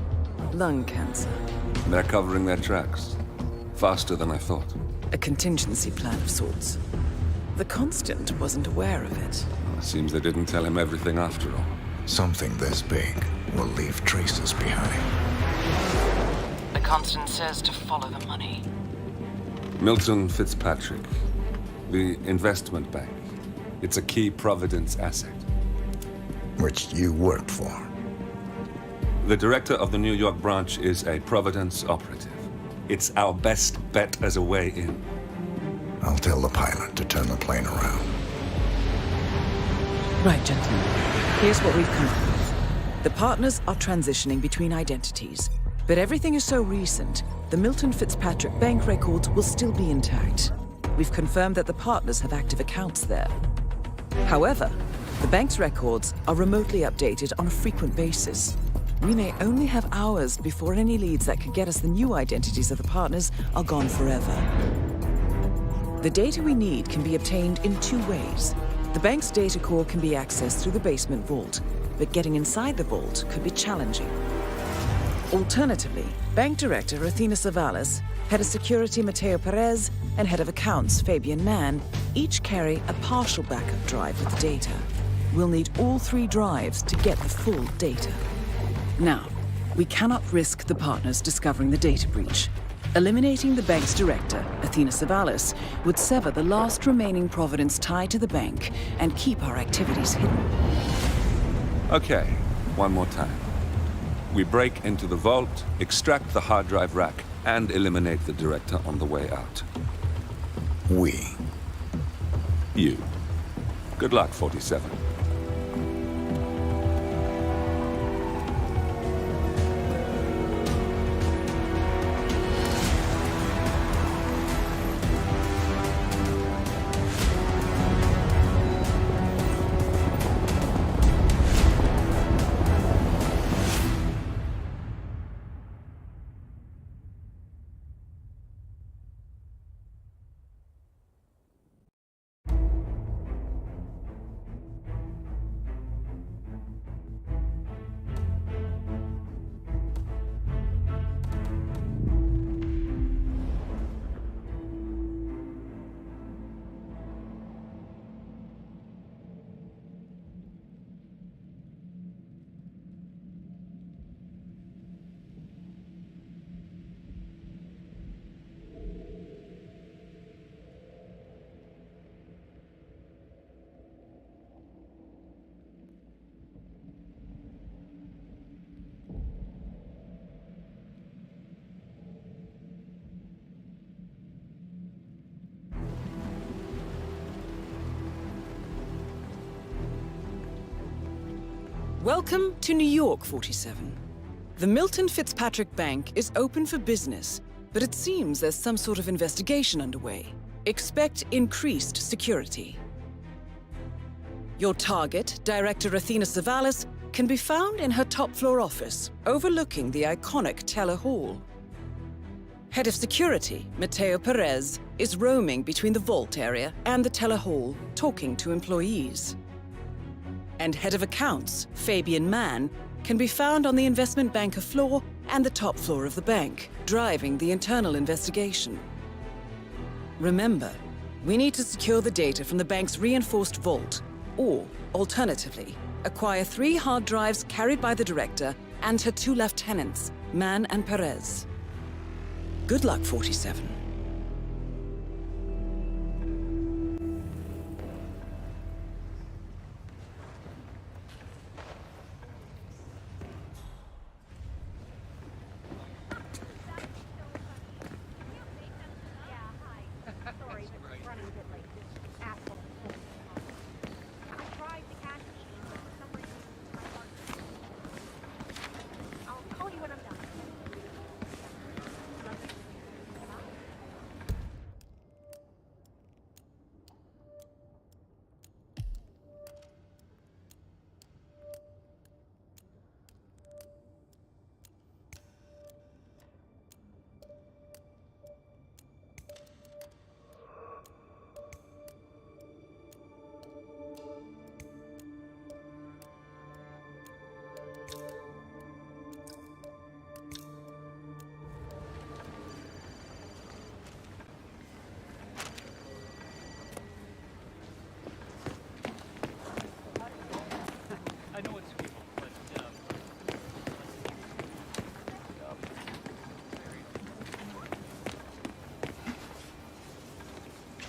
lung cancer. They're covering their tracks. Faster than I thought. A contingency plan of sorts. The Constant wasn't aware of it. Seems they didn't tell him everything after all. Something this big will leave traces behind. The Constant says to follow the money. Milton Fitzpatrick. The investment bank. It's a key Providence asset. Which you worked for. The director of the New York branch is a Providence operative. It's our best bet as a way in. I'll tell the pilot to turn the plane around. Right, gentlemen. Here's what we've come up with. The partners are transitioning between identities. But everything is so recent, the Milton Fitzpatrick bank records will still be intact. We've confirmed that the partners have active accounts there. However, the bank's records are remotely updated on a frequent basis. We may only have hours before any leads that could get us the new identities of the partners are gone forever. The data we need can be obtained in two ways. The bank's data core can be accessed through the basement vault, but getting inside the vault could be challenging. Alternatively, Bank Director Athena Savalas, Head of Security Mateo Perez, and Head of Accounts Fabian Mann each carry a partial backup drive with the data. We'll need all three drives to get the full data. Now, we cannot risk the partners discovering the data breach. Eliminating the bank's director, Athena Savalas, would sever the last remaining Providence tie to the bank and keep our activities hidden. Okay, one more time. We break into the vault, extract the hard drive rack, and eliminate the director on the way out. We. You. Good luck, 47. Welcome to New York, 47. The Milton Fitzpatrick Bank is open for business, but it seems there's some sort of investigation underway. Expect increased security. Your target, Director Athena Savalas, can be found in her top-floor office, overlooking the iconic Teller Hall. Head of Security, Mateo Perez, is roaming between the vault area and the Teller Hall, talking to employees. And Head of Accounts, Fabian Mann, can be found on the investment banker floor and the top floor of the bank, driving the internal investigation. Remember, we need to secure the data from the bank's reinforced vault, or, alternatively, acquire 3 hard drives carried by the director and her 2 lieutenants, Mann and Perez. Good luck, 47.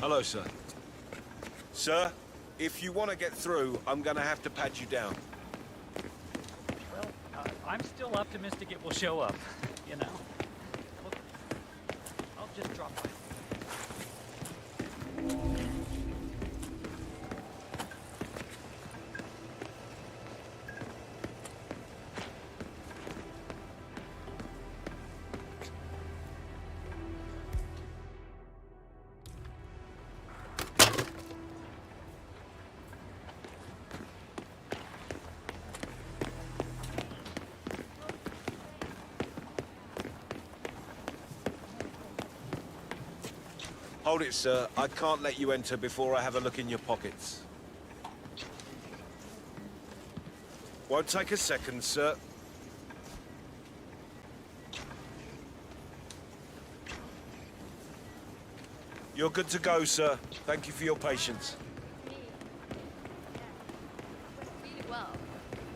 Hello, sir. Sir, if you want to get through, I'm gonna have to pat you down. Well, I'm still optimistic it will show up, you know. Look, I'll just drop by. Hold it, sir. I can't let you enter before I have a look in your pockets. Won't take a second, sir. You're good to go, sir. Thank you for your patience. Really well.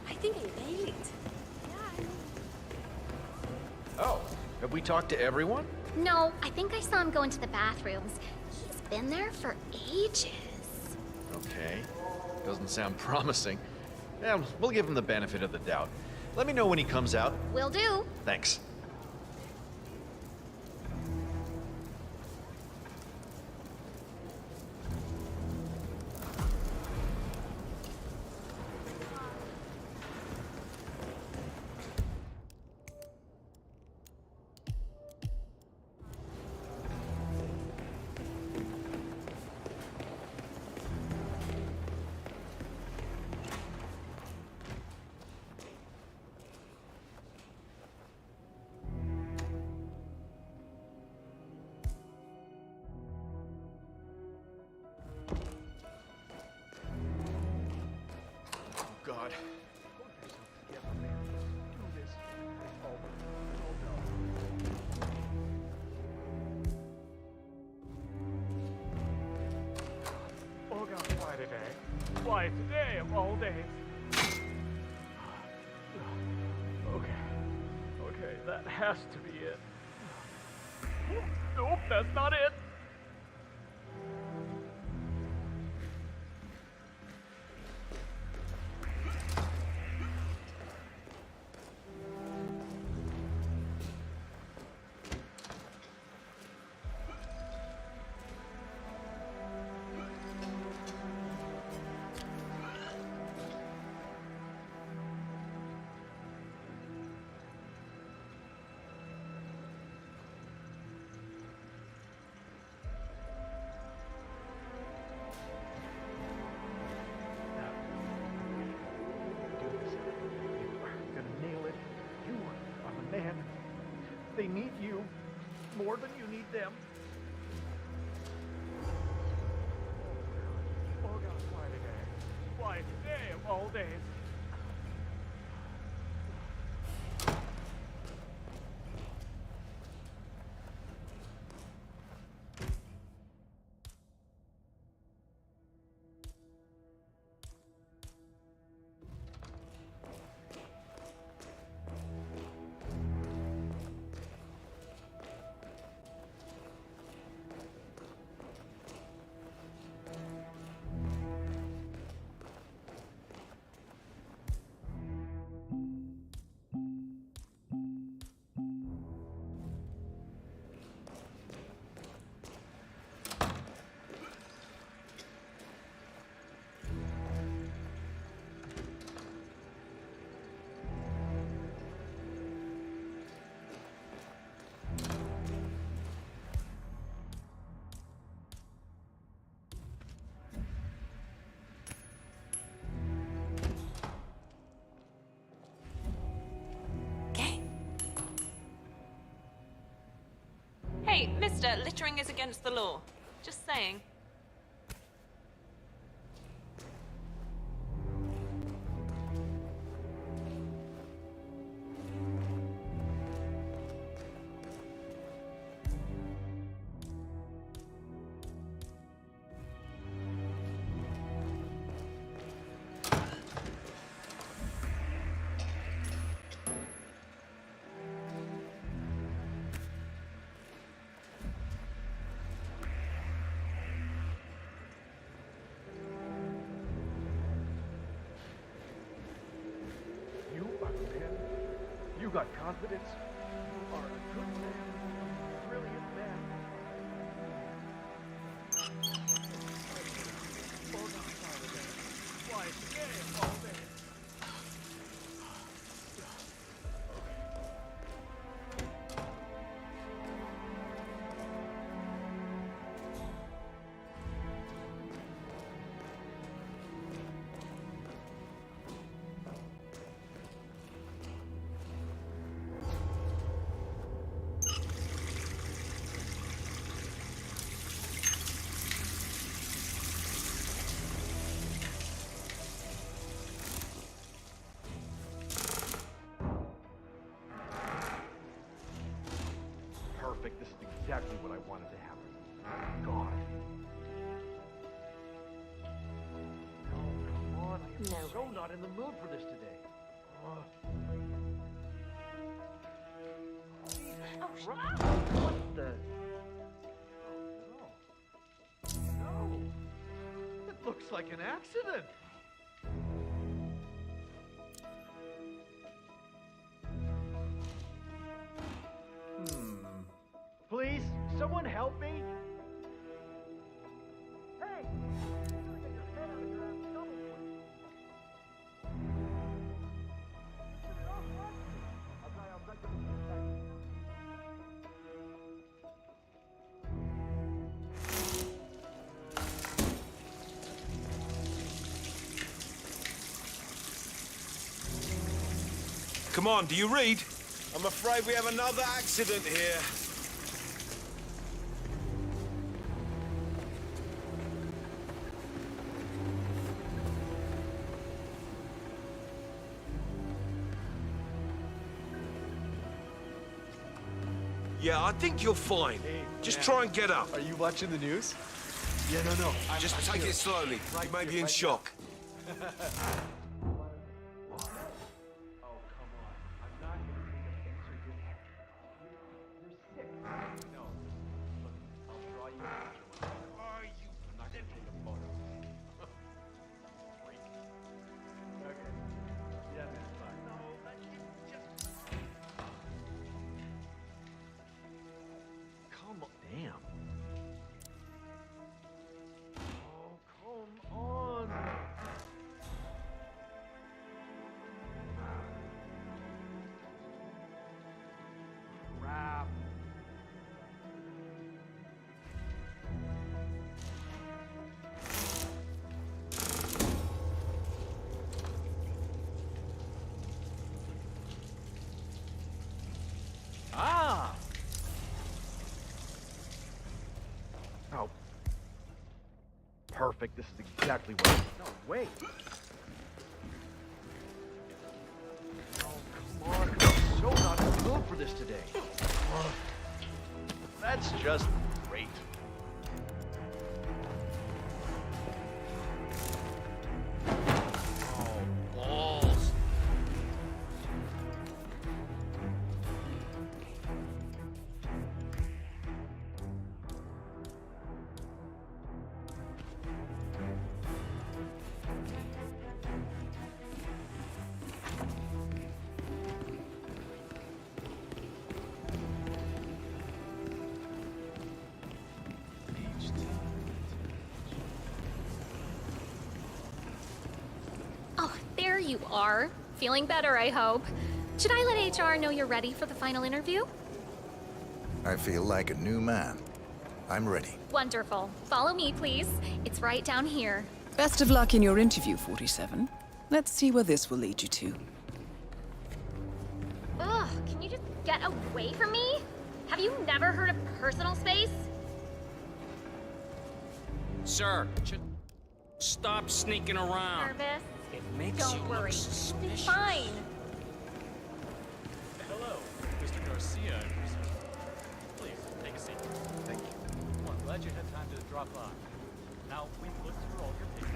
I think I nailed it. Oh, have we talked to everyone? No, I think I saw him go into the bathrooms. He's been there for ages. Okay. Doesn't sound promising. Yeah, we'll give him the benefit of the doubt. Let me know when he comes out. Will do. Thanks. God. Oh God, why today? Why today of all days? Okay, that has to be it. Nope, that's not it. They need you more than you need them. Oh God, why today? Why today of all days? Hey, mister, littering is against the law. Just saying. man. You got confidence. You are a good man. Brilliant man. Why, yeah, all day. Perfect. This is exactly what I wanted to happen. God. Oh, come on. I am so not in the mood for this today. What the? Oh, no. No. It looks like an accident. Please, someone help me? Hey! Come on, do you read? I'm afraid we have another accident here. Yeah, I think you're fine. Hey, just man. try and get up. Are you watching the news? Yeah, no. Just take it slowly. You may be in shock. Oh, come on. I'm not going to take a picture. You're sick. No. Look, I'll draw you a picture. Are you? I'm not going to take a photo. Freak. Okay. Yeah, man, fine. No, that's just... Come on. Damn. Oh, come on. Crap. Ah! Oh. Perfect. This is exactly what I... No, wait. Oh, come on. I'm so not in the mood for this today. That's just great. Oh, balls. Oh, there you are. Feeling better, I hope. Should I let HR know you're ready for the final interview? I feel like a new man. I'm ready. Wonderful. Follow me, please. It's right down here. Best of luck in your interview, 47. Let's see where this will lead you to. Ugh, can you just get away from me? Have you never heard of personal space? Sir, stop sneaking around. Nervous? It makes Don't you worry. look It's suspicious. fine. Hello, Mr. Garcia, I presume. Please, take a seat. Thank you. Well, I'm glad you had time to drop by. Now, we've looked through all your papers.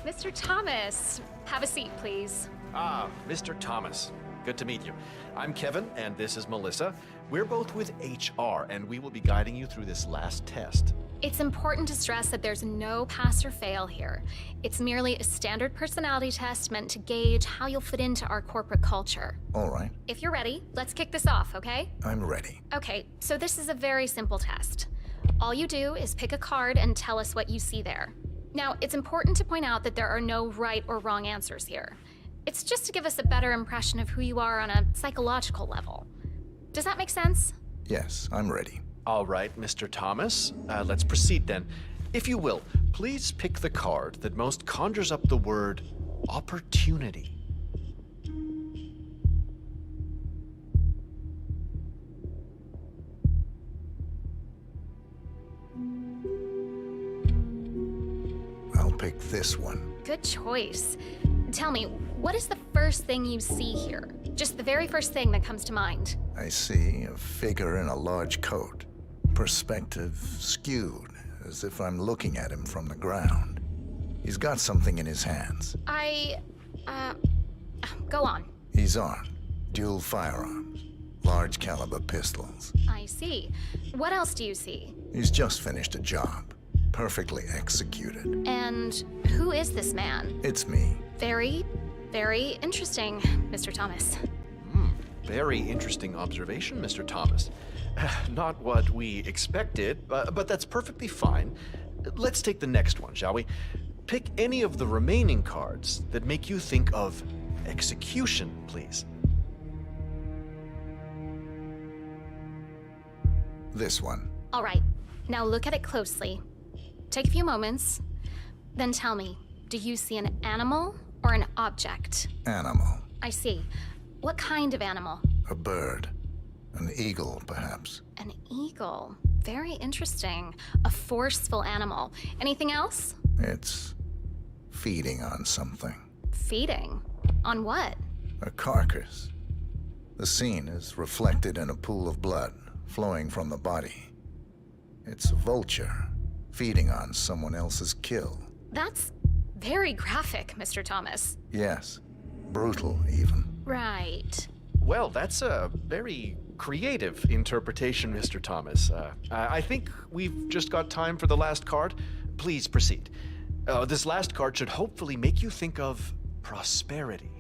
Mr. Thomas, have a seat, please. Ah, Mr. Thomas. Good to meet you. I'm Kevin, and this is Melissa. We're both with HR, and we will be guiding you through this last test. It's important to stress that there's no pass or fail here. It's merely a standard personality test meant to gauge how you'll fit into our corporate culture. All right, If you're ready, let's kick this off, okay? I'm ready. Okay, so this is a very simple test. All you do is pick a card and tell us what you see there. Now, it's important to point out that there are no right or wrong answers here. It's just to give us a better impression of who you are on a psychological level. Does that make sense? Yes, I'm ready. All right, Mr. Thomas. Let's proceed then. If you will, please pick the card that most conjures up the word opportunity. I'll pick this one. Good choice. Tell me, what is the first thing you see here? Just the very first thing that comes to mind. I see a figure in a large coat. Perspective skewed, as if I'm looking at him from the ground. He's got something in his hands. Go on. He's armed. Dual firearms. Large caliber pistols. I see. What else do you see? He's just finished a job. Perfectly executed. And who is this man? It's me. Very, very interesting, Mr. Thomas. Very interesting observation, Mr. Thomas. Not what we expected, but that's perfectly fine. Let's take the next one, shall we? Pick any of the remaining cards that make you think of execution, please. This one. All right, now look at it closely. Take a few moments, then tell me, do you see an animal or an object? Animal. I see. What kind of animal? A bird. An eagle, perhaps. An eagle. Very interesting. A forceful animal. Anything else? It's feeding on something. Feeding? On what? A carcass. The scene is reflected in a pool of blood flowing from the body. It's a vulture feeding on someone else's kill. That's very graphic, Mr. Thomas. Yes. Brutal, even. Right. Well, that's a very creative interpretation, Mr. Thomas. I think we've just got time for the last card. Please proceed. This last card should hopefully make you think of prosperity.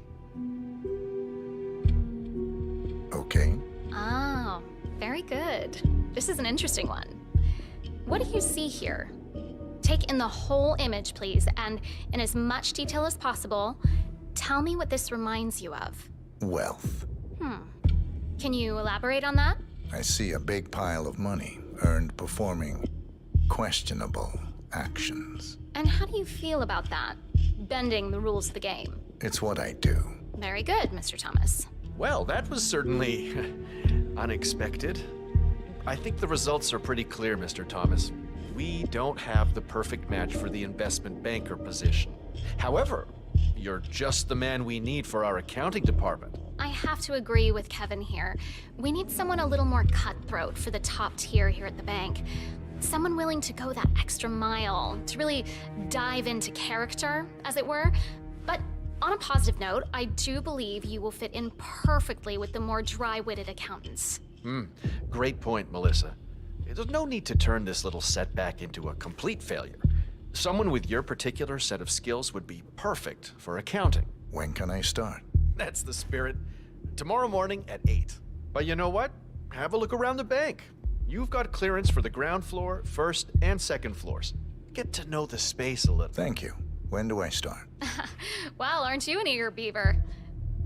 Okay. Oh, very good. This is an interesting one. What do you see here? Take in the whole image, please, and in as much detail as possible, tell me what this reminds you of. Wealth. Can you elaborate on that? I see a big pile of money earned performing questionable actions. And how do you feel about that? Bending the rules of the game. It's what I do. Very good, Mr. Thomas. Well, that was certainly unexpected. I think the results are pretty clear, Mr. Thomas. We don't have the perfect match for the investment banker position. However, you're just the man we need for our accounting department. I have to agree with Kevin here. We need someone a little more cutthroat for the top tier here at the bank. Someone willing to go that extra mile, to really dive into character, as it were. But on a positive note, I do believe you will fit in perfectly with the more dry-witted accountants. Great point, Melissa. There's no need to turn this little setback into a complete failure. Someone with your particular set of skills would be perfect for accounting. When can I start? That's the spirit. Tomorrow morning at 8. But you know what? Have a look around the bank. You've got clearance for the ground floor, first and second floors. Get to know the space a little. Thank you. When do I start? Well, aren't you an eager beaver?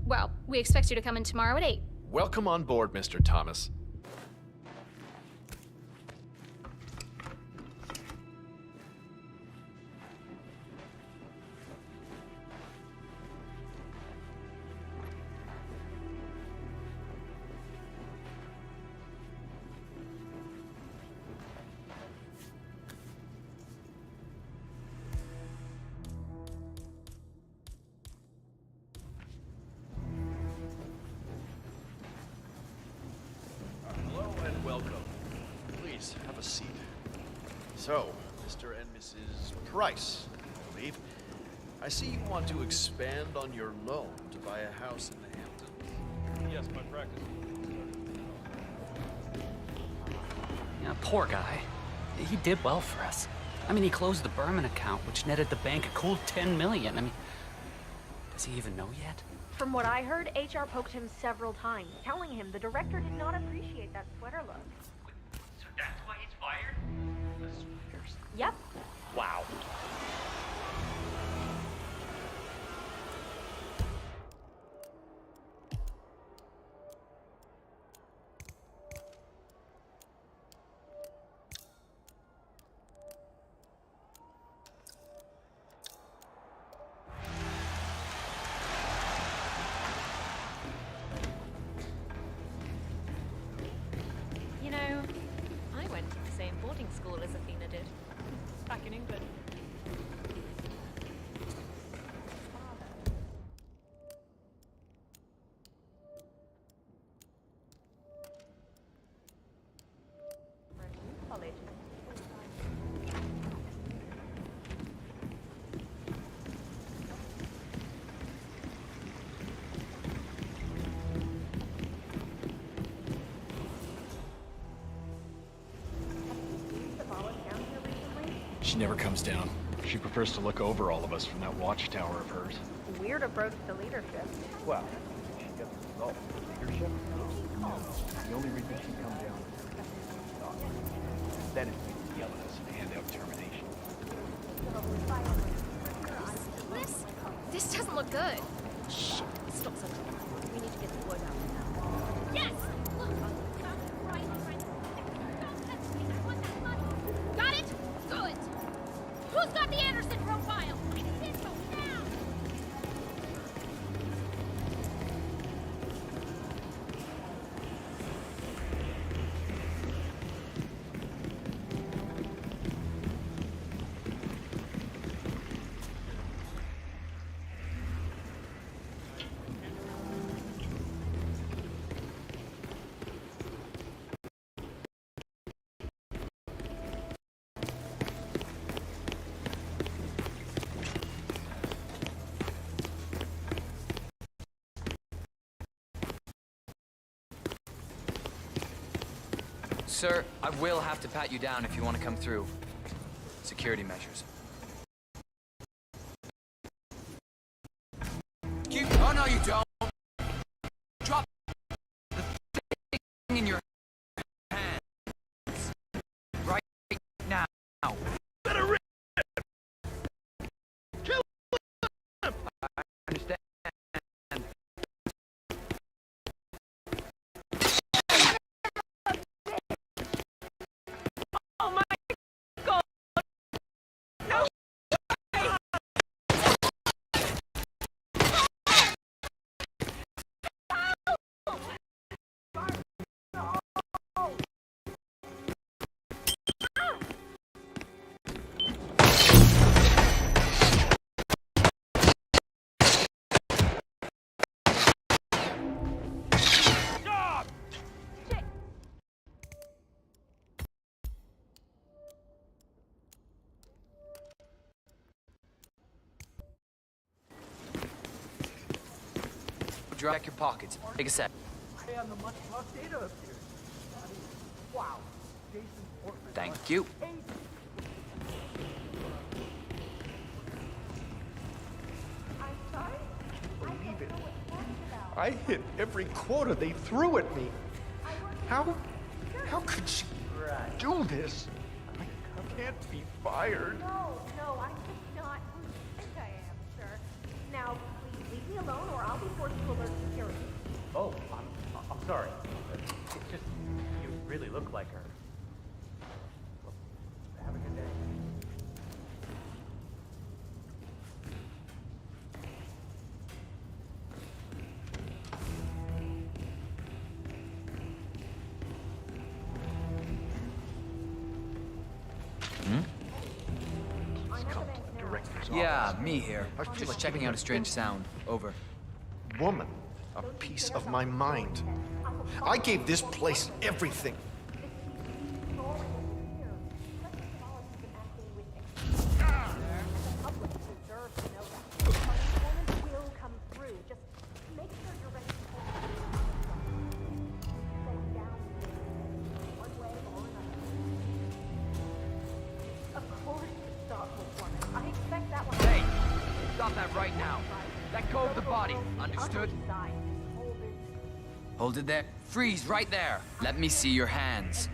Well, we expect you to come in tomorrow at 8. Welcome on board, Mr. Thomas. Have a seat. So, Mr. and Mrs. Price, I believe. I see you want to expand on your loan to buy a house in the Hamptons. Yes, my practice. Yeah, poor guy. he did well for us. I mean, he closed the Berman account, which netted the bank a cool $10 million. I mean, does he even know yet? From what I heard, HR poked him several times, telling him the director did not appreciate that sweater look. So that's why he's fired? The sweaters. Yep. Wow. You know, I went to the same boarding school as Athena did. Back in England. College. She never comes down. She prefers to look over all of us from that watchtower of hers. Weird approach to leadership. Well, she gets the result for leadership. No, the only reason she comes down is because then it's to yell at us and hand out termination. This doesn't look good. Shit, stop such a we need to get the word out now. Yes! Look! Got it? Good! Who's got the Anderson profile? Now! Sir, I will have to pat you down if you want to come through. Security measures. Oh, no, you don't. Drop the thing in your hands. Right now. Better rip! Kill him! I understand. Oh my god! No! Check your pockets. Take a sec. Hey, on the much talked data up here. I mean, wow. Jason Portman. Thank you. I'm sorry? Believe it. I hit every quota they threw at me. How could she do this? I can't be fired. No, I'm just not who you think I am, sir. Now, please leave me alone or I'll be forced to alert security. Oh, I'm sorry. It's just, you really look like her. Well, have a good day. Yeah, me here. Just checking out a strange sound. Over. Woman, a piece of my mind. I gave this place everything. stop that right now. Let go of the body. Understood? Hold it there. Freeze right there. Let me see your hands.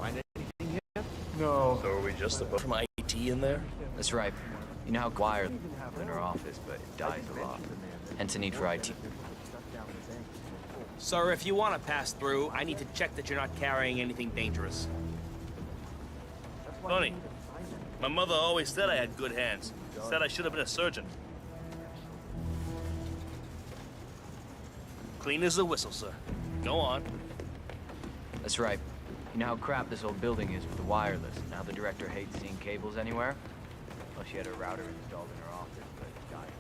Find anything yet? No. So are we just above from IT in there? That's right. You know how wired in our office, but it dies a lot. Hence the need for IT. Sir, if you want to pass through, I need to check that you're not carrying anything dangerous. Funny. My mother always said I had good hands. Said I should have been a surgeon. Clean as a whistle, sir. Go on. That's right. You know how crap this old building is with the wireless, and how the director hates seeing cables anywhere? Well, she had a router installed in her office, but it died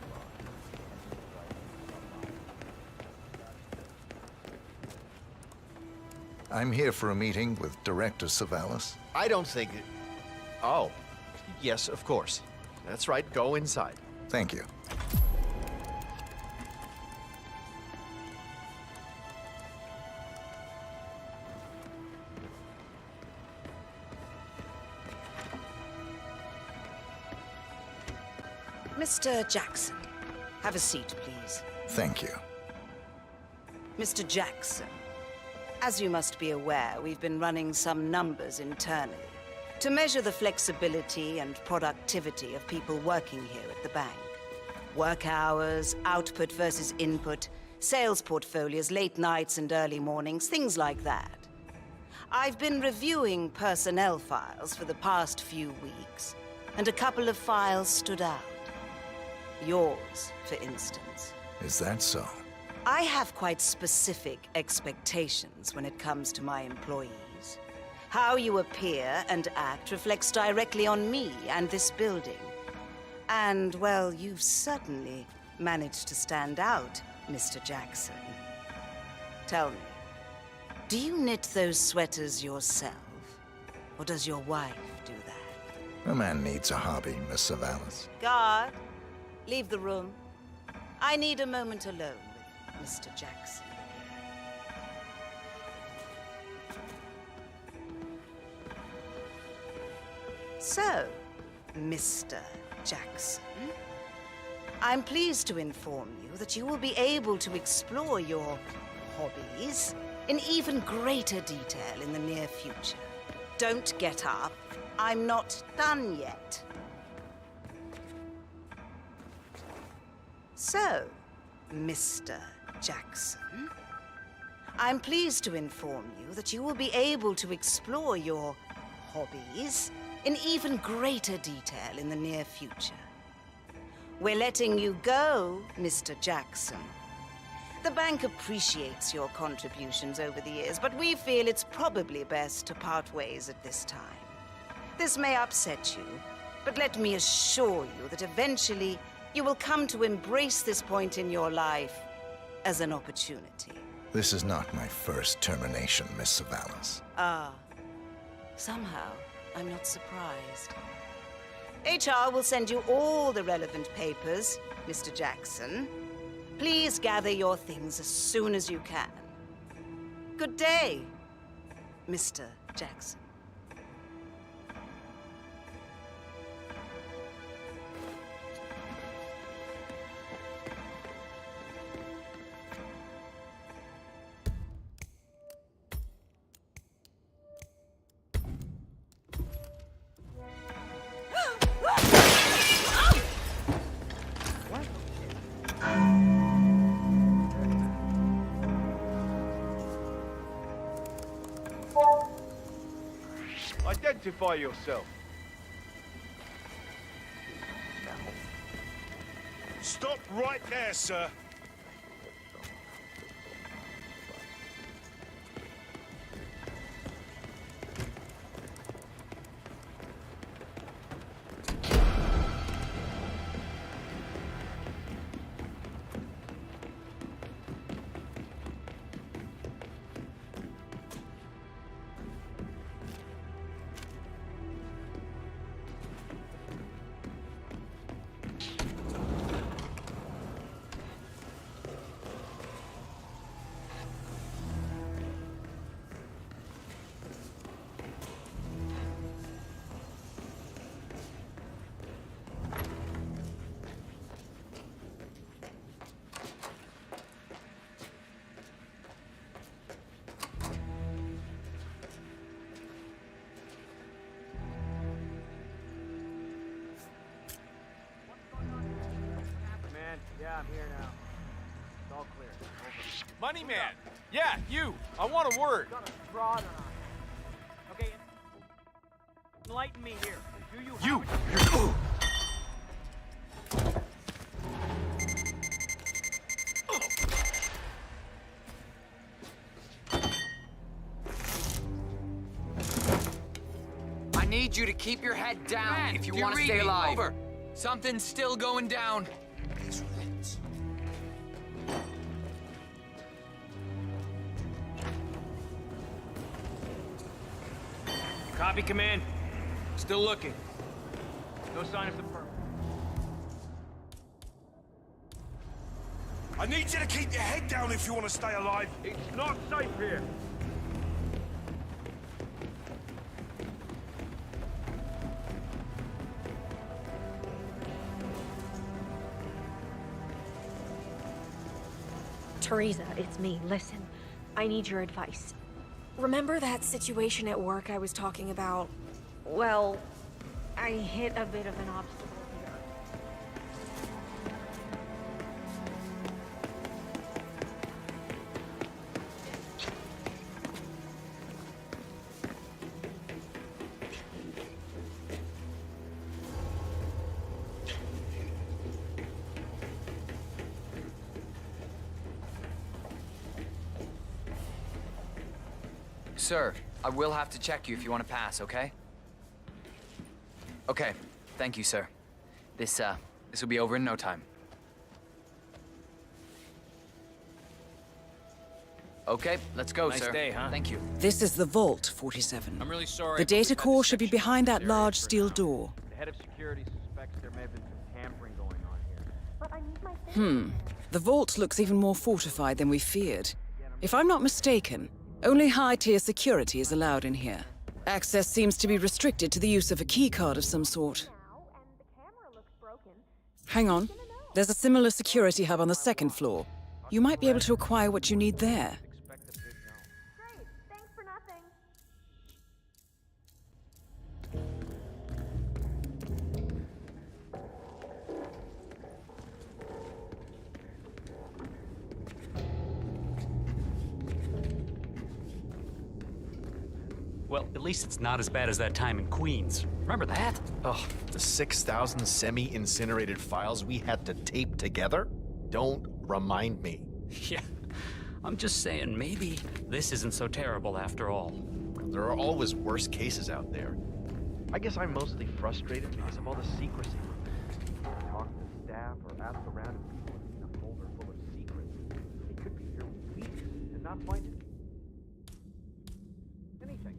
a lot. I'm here for a meeting with Director Savalas. I don't think it... Oh. Yes, of course. That's right. Go inside. Thank you. Mr. Jackson, have a seat, please. Thank you. Mr. Jackson, as you must be aware, we've been running some numbers internally to measure the flexibility and productivity of people working here at the bank. Work hours, output versus input, sales portfolios, late nights and early mornings, things like that. I've been reviewing personnel files for the past few weeks, and a couple of files stood out. Yours, for instance. Is that so? I have quite specific expectations when it comes to my employees. How you appear and act reflects directly on me and this building. And, well, you've certainly managed to stand out, Mr. Jackson. Tell me, do you knit those sweaters yourself? Or does your wife do that? A man needs a hobby, Miss Savalas. Guard, leave the room. I need a moment alone with Mr. Jackson. So, Mr. Jackson, I'm pleased to inform you that you will be able to explore your hobbies in even greater detail in the near future. Don't get up. I'm not done yet. So, Mr. Jackson, I'm pleased to inform you that you will be able to explore your hobbies in even greater detail in the near future. We're letting you go, Mr. Jackson. The bank appreciates your contributions over the years, but we feel it's probably best to part ways at this time. This may upset you, but let me assure you that eventually you will come to embrace this point in your life as an opportunity. This is not my first termination, Miss Savalas. Ah, somehow I'm not surprised. HR will send you all the relevant papers, Mr. Jackson. Please gather your things as soon as you can. Good day, Mr. Jackson. Identify yourself. Stop right there, sir. Yeah, I'm here now. It's all clear. Over. Money man! Yeah, you! I want a word! Got a fraud on us. Okay, enlighten me here. Do you I need you to keep your head down if you want to stay alive. Over. Something's still going down. Copy, Command. Still looking. No sign of the perp. I need you to keep your head down if you want to stay alive. It's not safe here. Teresa, it's me. Listen, I need your advice. Remember that situation at work I was talking about? Well, I hit a bit of an obstacle here. Sir, I will have to check you if you want to pass, okay? Okay, thank you, sir. This will be over in no time. Okay, let's go, sir. Nice day, huh? Thank you. This is the Vault, 47. I'm really sorry. The data core should be behind that large steel door. The head of security suspects there may have been some tampering going on here. But I need my The Vault looks even more fortified than we feared. If I'm not mistaken, only high-tier security is allowed in here. Access seems to be restricted to the use of a keycard of some sort. Hang on. There's a similar security hub on the second floor. You might be able to acquire what you need there. Great, thanks for nothing. Well, at least it's not as bad as that time in Queens. Remember that? Oh, the 6,000 semi-incinerated files we had to tape together? Don't remind me. Yeah. I'm just saying, maybe this isn't so terrible after all. There are always worse cases out there. I guess I'm mostly frustrated because of all the secrecy. Talk to staff or ask around if people have seen a folder full of secrets. They could be here weeks and not find it. Anything.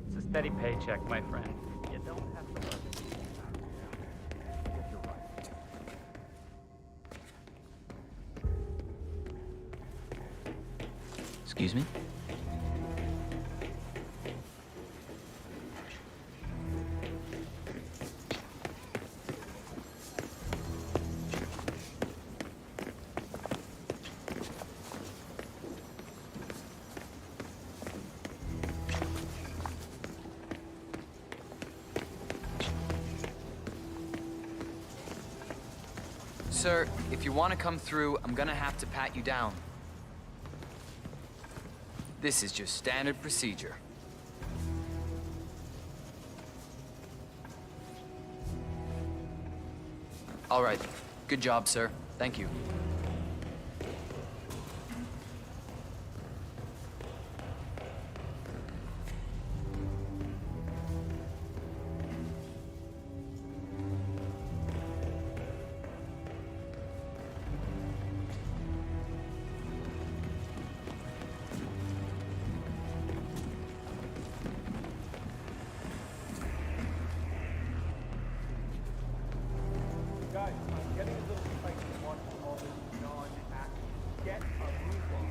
It's a steady paycheck, my friend. You don't have to worry. I guess you're right. Excuse me? Sir, if you want to come through, I'm gonna have to pat you down. This is just standard procedure. All right. Good job, sir. Thank you. Guys, I'm getting a little spicy watching all this non-action. Get a move on.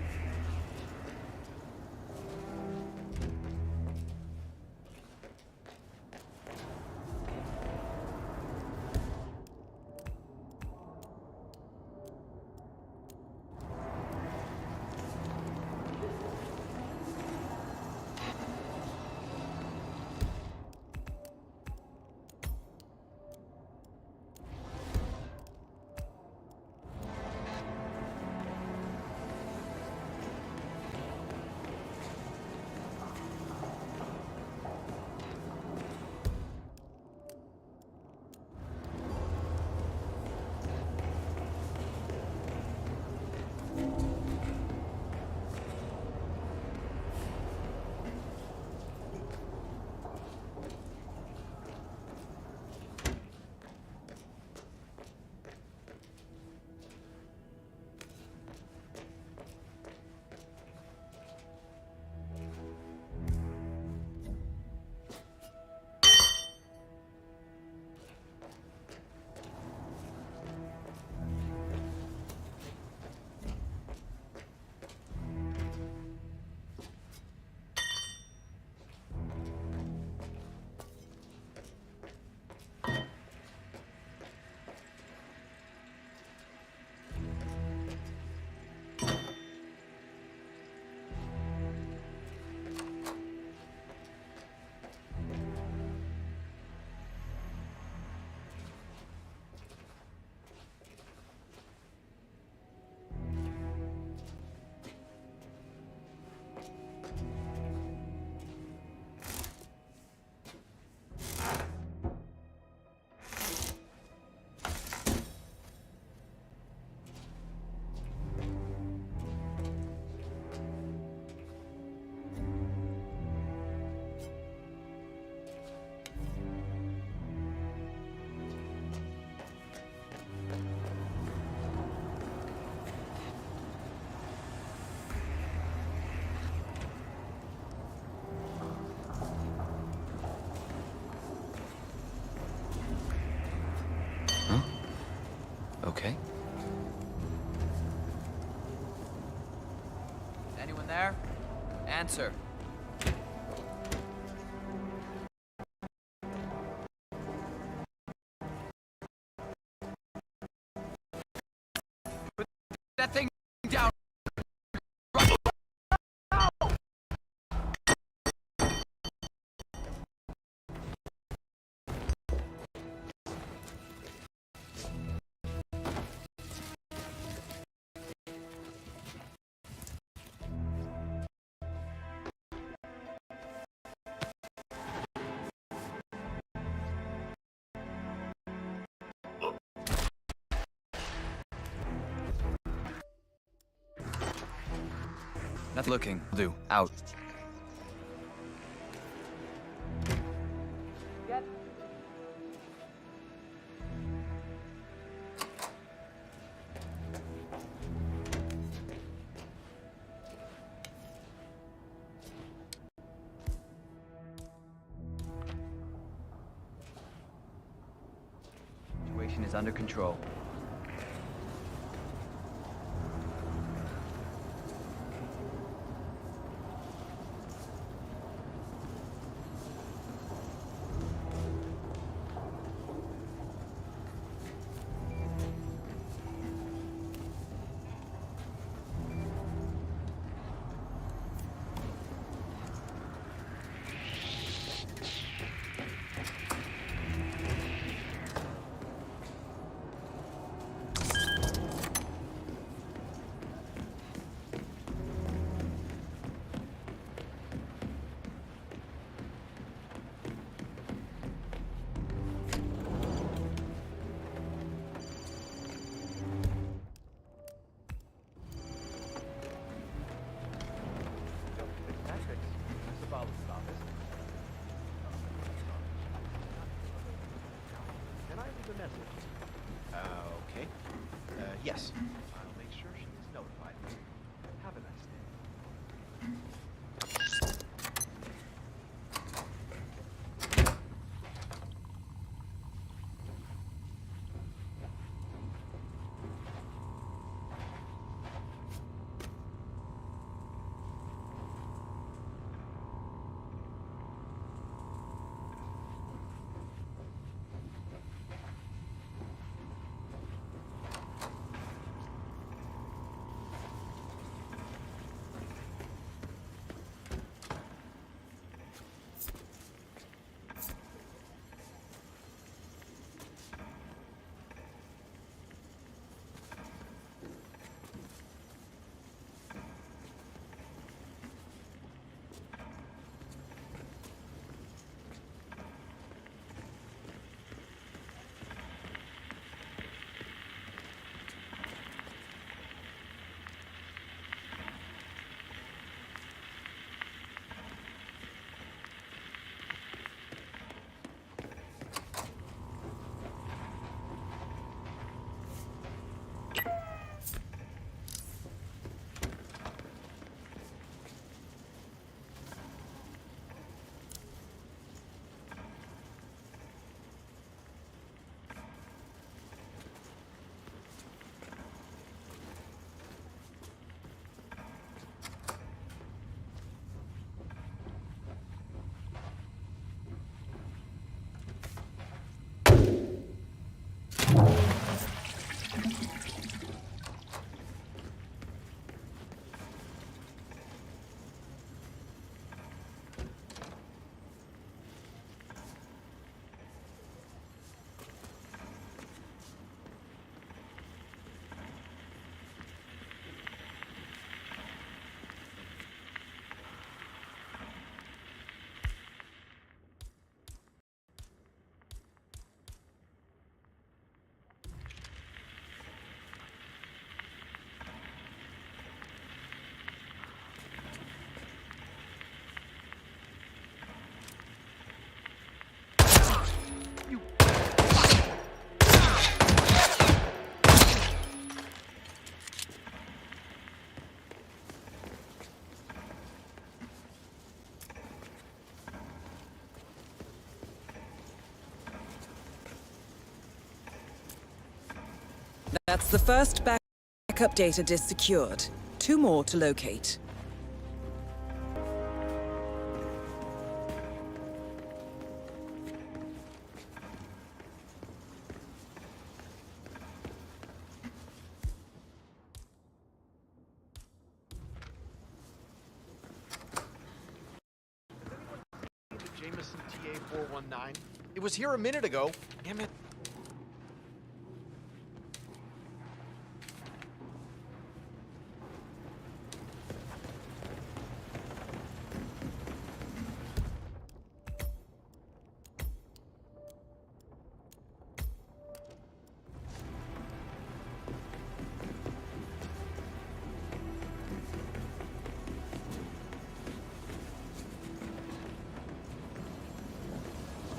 Okay. Anyone there? Answer. that thing down. Not looking. Do. Out. Situation is under control. Okay. Yes. I'll make sure she is notified. Have a nice day. That's the first backup data disk secured. 2 more to locate. missing TA-419? It was here a minute ago. Damn it.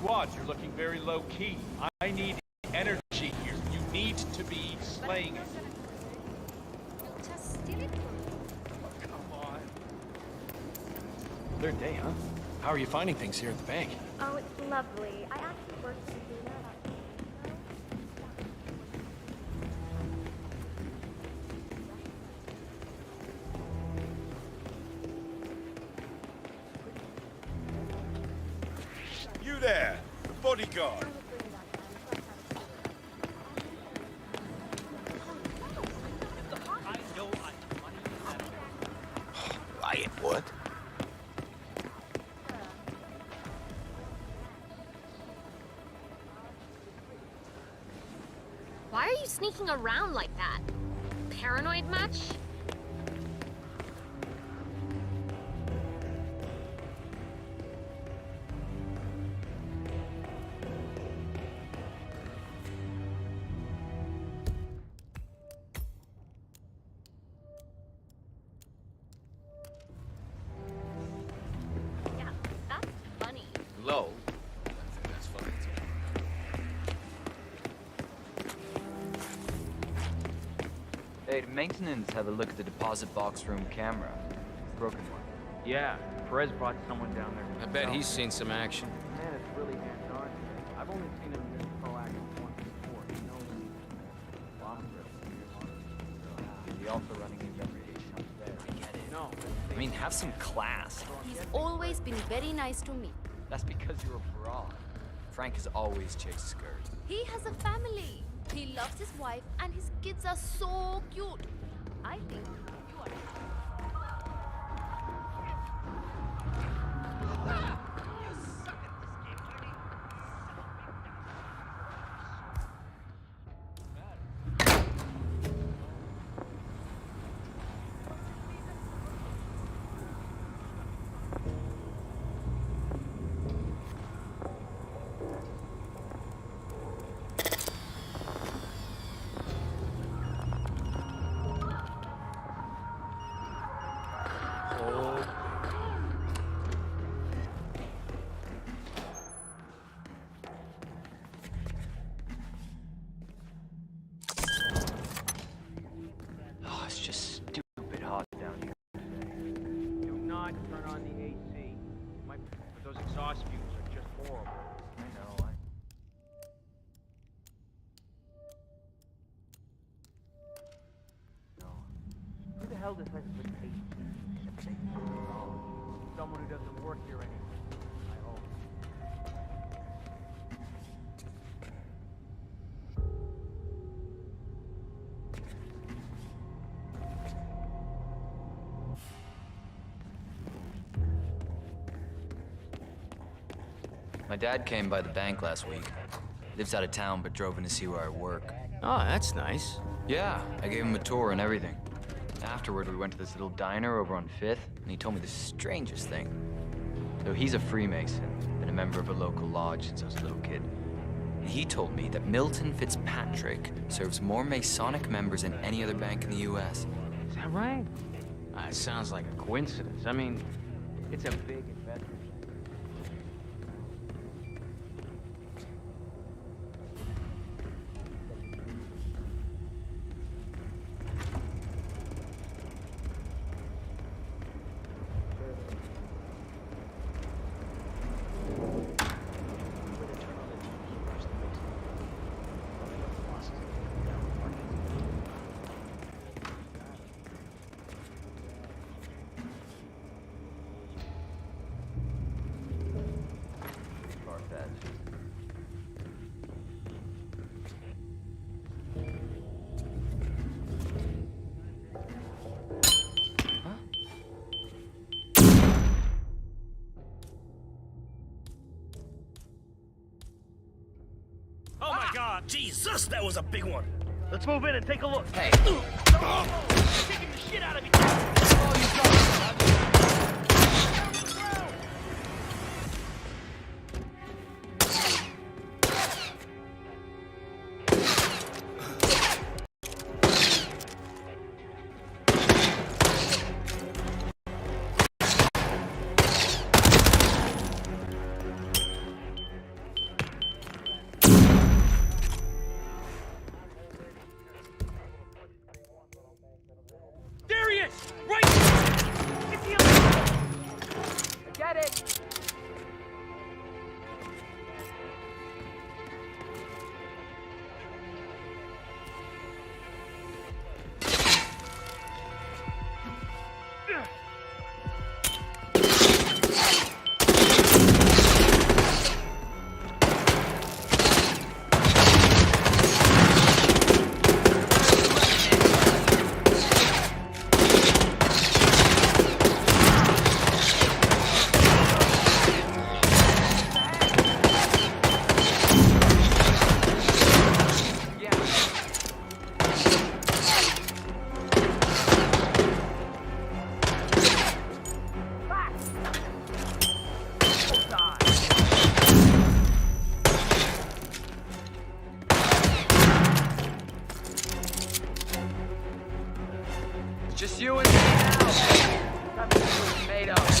Squad, you're looking very low-key. I need energy here. You need to be slaying it. Just steal it. Come on. Third day, huh? How are you finding things here at the bank? Oh, it's lovely. I actually worked with Luna about You there, the bodyguard. Riot, what? Why are you sneaking around like that? Paranoid much? Yeah, that's funny. Low. I think that's funny too. Hey, did maintenance have a look at the deposit box room camera? Broken one. Yeah, Perez brought someone down there. I bet he's seen some action. Man, it's really hands-on. I've only seen him this proactive once before. He knows a lot of risks. He also running his reputation upstairs. I get it. No. I mean, have some class. He's always been very nice to me. That's because you're a broad. Frank has always chased skirts. He has a family. He loves his wife and his kids are so cute. I think you are. Oh, it's just stupid hot down here. Do not turn on the AC. Those exhaust fumes are just horrible. I know. Who the hell decides to put AC? Someone who doesn't work here anymore. I hope. My dad came by the bank last week. Lives out of town, but drove in to see where I work. Oh, that's nice. Yeah, I gave him a tour and everything. Afterward, we went to this little diner over on 5th, and he told me the strangest thing. So he's a Freemason, been a member of a local lodge since I was a little kid. And he told me that Milton Fitzpatrick serves more Masonic members than any other bank in the U.S. Is that right? It sounds like a coincidence. I mean, it's a big investment. Jesus, that was a big one. Let's move in and take a look. Hey. Kicking the shit out of me. Get it! Just you and me now. Time to see what it's made of.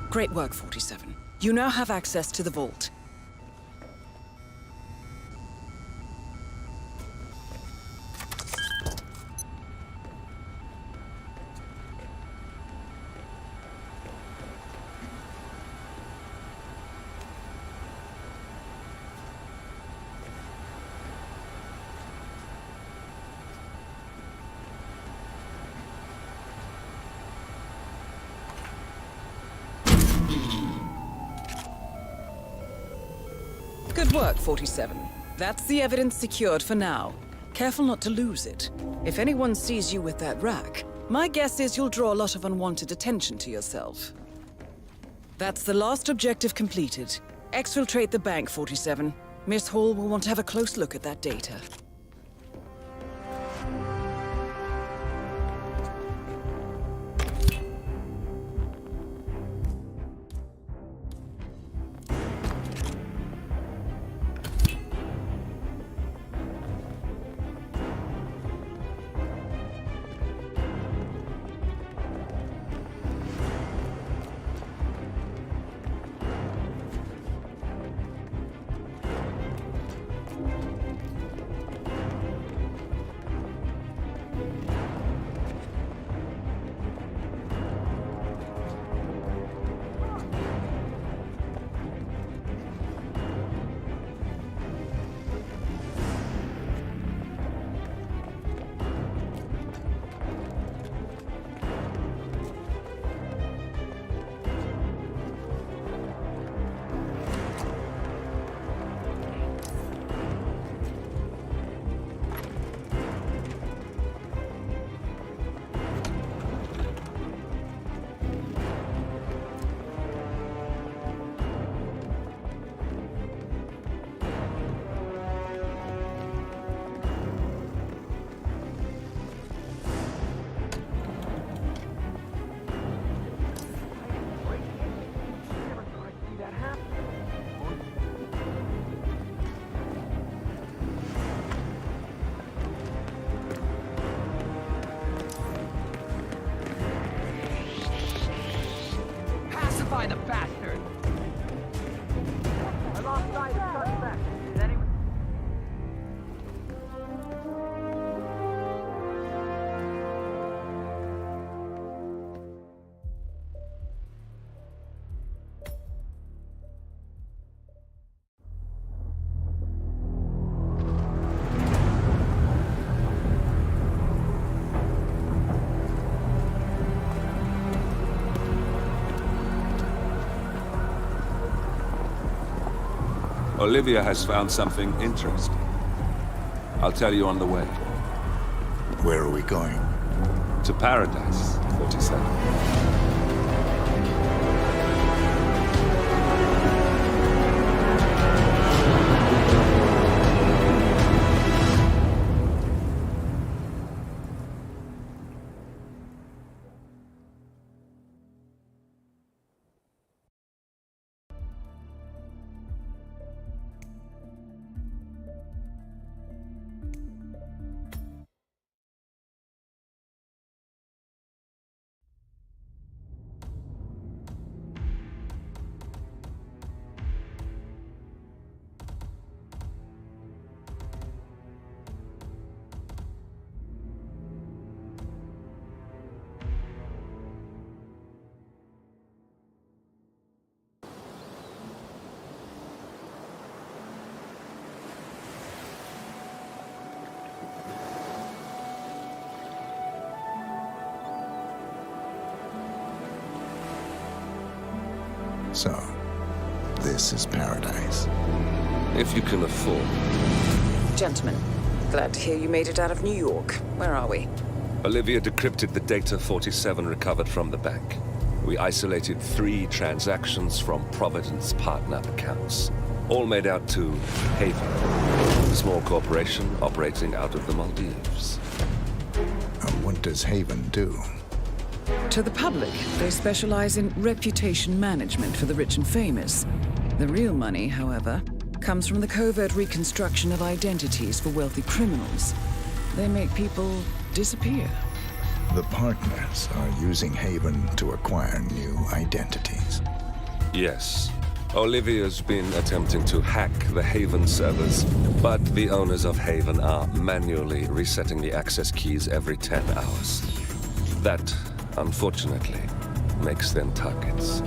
Great work, 47. You now have access to the vault. Good work, 47. That's the evidence secured for now. Careful not to lose it. If anyone sees you with that rack, my guess is you'll draw a lot of unwanted attention to yourself. That's the last objective completed. Exfiltrate the bank, 47. Miss Hall will want to have a close look at that data. Olivia has found something interesting. I'll tell you on the way. Where are we going? To Paradise, 47. So, this is Paradise. If you can afford. Gentlemen, glad to hear you made it out of New York. Where are we? Olivia decrypted the data 47 recovered from the bank. We isolated 3 transactions from Providence partner accounts. All made out to Haven, a small corporation operating out of the Maldives. And what does Haven do? To the public, they specialize in reputation management for the rich and famous. The real money, however, comes from the covert reconstruction of identities for wealthy criminals. They make people disappear. The partners are using Haven to acquire new identities. Yes. Olivia's been attempting to hack the Haven servers, but the owners of Haven are manually resetting the access keys every 10 hours. That, unfortunately, makes them targets.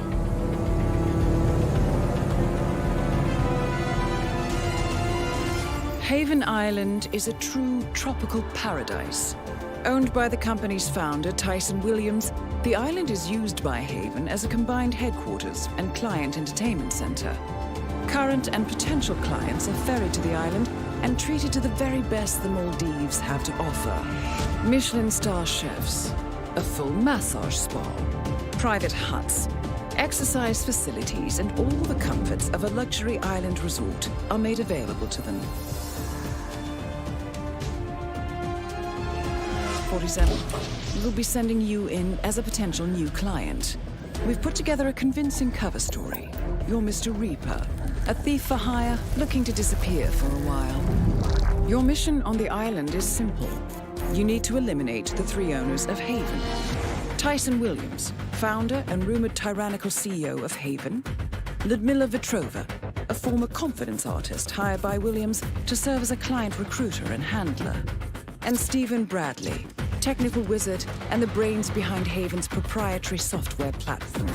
Haven Island is a true tropical paradise. Owned by the company's founder, Tyson Williams, the island is used by Haven as a combined headquarters and client entertainment center. Current and potential clients are ferried to the island and treated to the very best the Maldives have to offer. Michelin star chefs, a full massage spa, private huts, exercise facilities, and all the comforts of a luxury island resort are made available to them. 47. We'll be sending you in as a potential new client. We've put together a convincing cover story. You're Mr. Reaper, a thief for hire looking to disappear for a while. Your mission on the island is simple. You need to eliminate the 3 owners of Haven. Tyson Williams, founder and rumored tyrannical CEO of Haven. Ludmila Vetrova, a former confidence artist hired by Williams to serve as a client recruiter and handler. And Stephen Bradley, technical wizard and the brains behind Haven's proprietary software platform.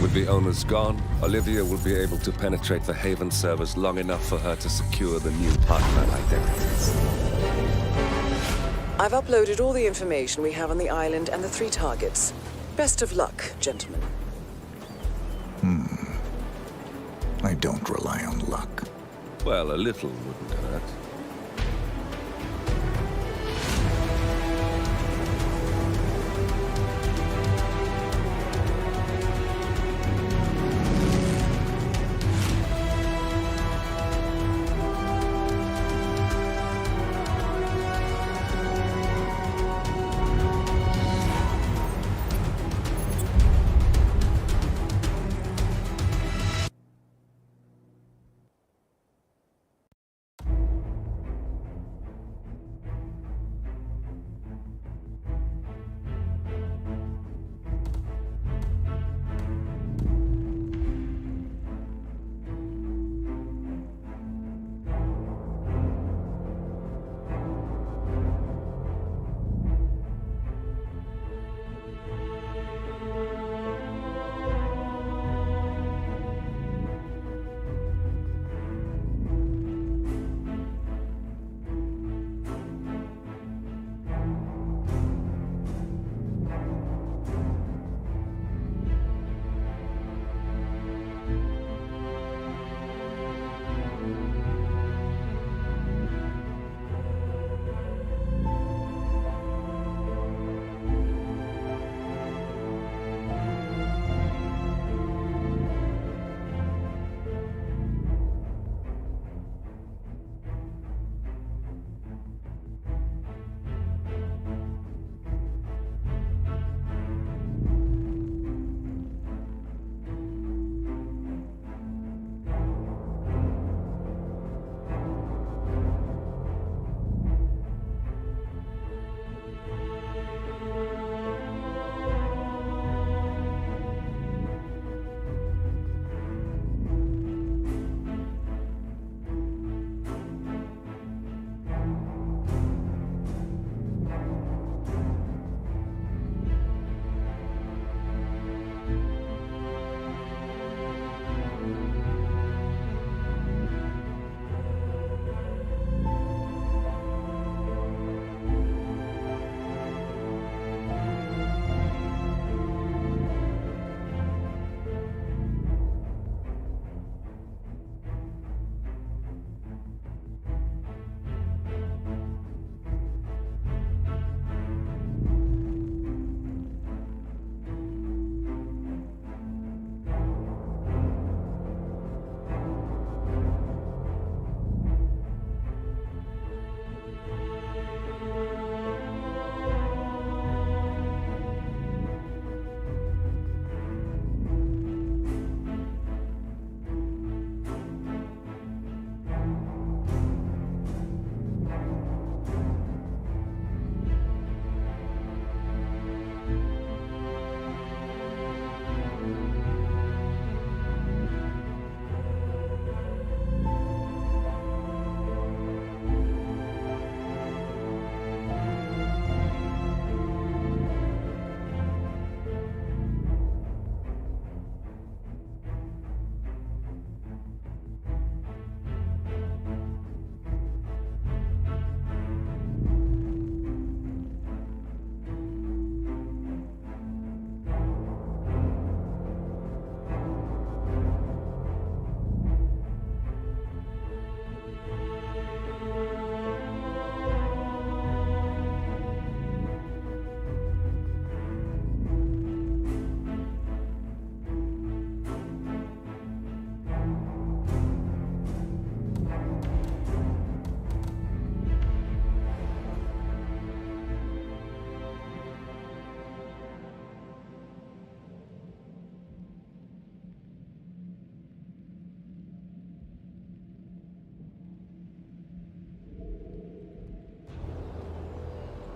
With the owners gone, Olivia will be able to penetrate the Haven servers long enough for her to secure the new partner identities. I've uploaded all the information we have on the island and the 3 targets. Best of luck, gentlemen. I don't rely on luck. Well, a little wouldn't hurt.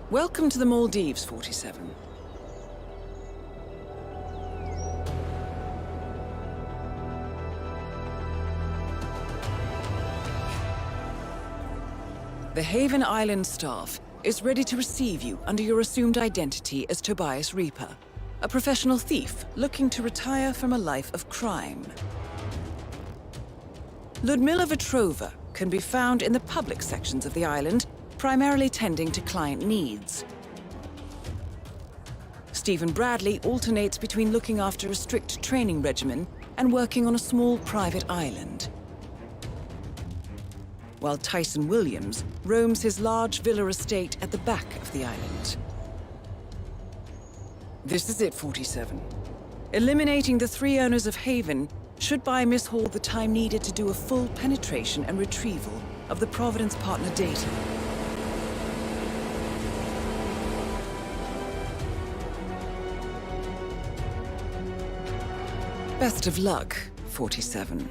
Welcome to the Maldives, 47. The Haven Island staff is ready to receive you under your assumed identity as Tobias Reaper, a professional thief looking to retire from a life of crime. Ludmila Vetrova can be found in the public sections of the island, primarily tending to client needs. Stephen Bradley alternates between looking after a strict training regimen and working on a small private island, while Tyson Williams roams his large villa estate at the back of the island. This is it, 47. Eliminating the 3 owners of Haven should buy Miss Hall the time needed to do a full penetration and retrieval of the Providence partner data. Best of luck, 47.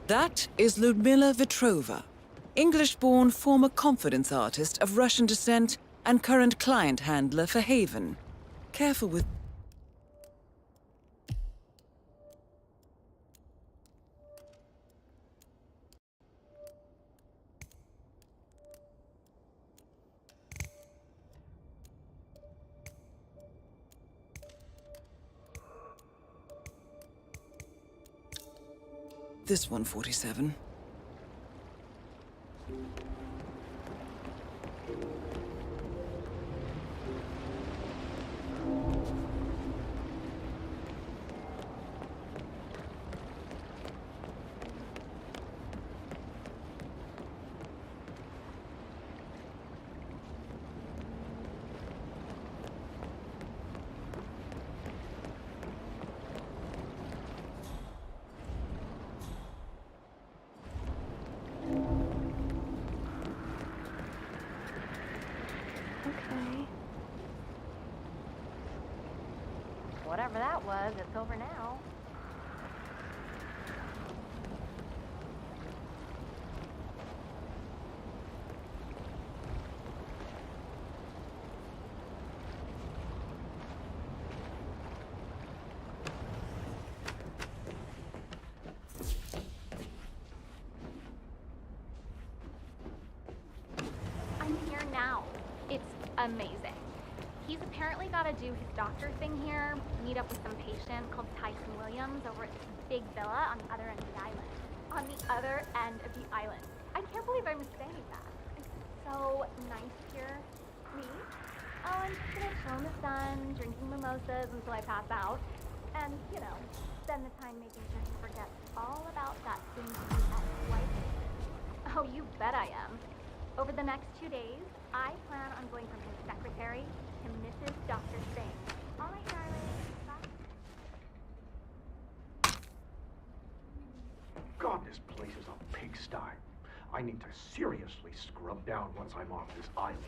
That is Ludmila Vetrova, English-born former confidence artist of Russian descent and current client handler for Haven. Careful with... This one, 47. Whatever that was, it's over now. I'm here now. It's amazing. He's apparently got to do his doctor thing here, meet up with some patient called Tyson Williams over at this big villa on the other end of the island. On the other end of the island. I can't believe I'm saying that. It's so nice here. Me? Oh, I'm just gonna chill in the sun, drinking mimosas until I pass out. And, you know, spend the time making sure he forgets all about that soon-to-be ex-wife. Oh, you bet I am. Over the next 2 days, I plan on going from his secretary to Mrs. Dr. Singh. All right, darling. Bye. God, this place is a pigsty. I need to seriously scrub down once I'm off this island.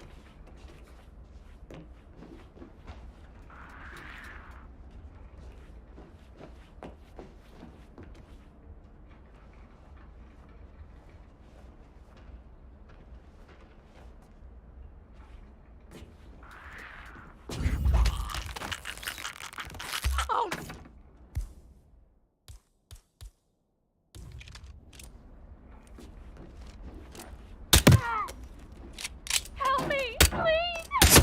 Help me, please!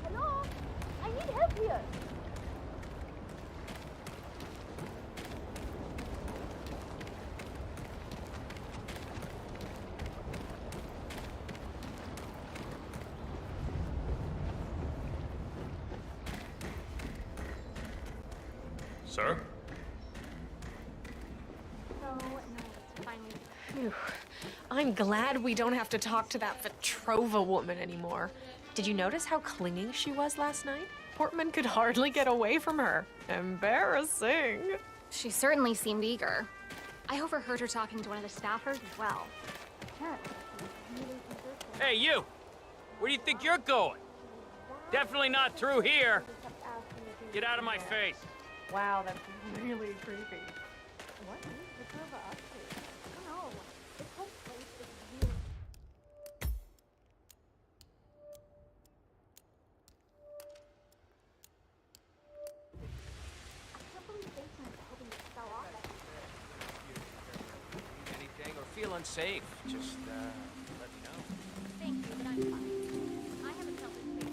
Hello? I need help here. Sir? So nice, finally. Phew. I'm glad we don't have to talk to that Petrova woman anymore. Did you notice how clinging she was last night? Portman could hardly get away from her. Embarrassing. She certainly seemed eager. I overheard her talking to one of the staffers as well. Hey, you! Where do you think you're going? Definitely not through here. Get out of my face. Wow, that's really creepy. What is Petrova up to? I don't know. This whole place is really... I can't believe Bateman's hoping to sell off that. Anything or feel unsafe, just let me know. Thank you, but I'm fine. I haven't felt this way.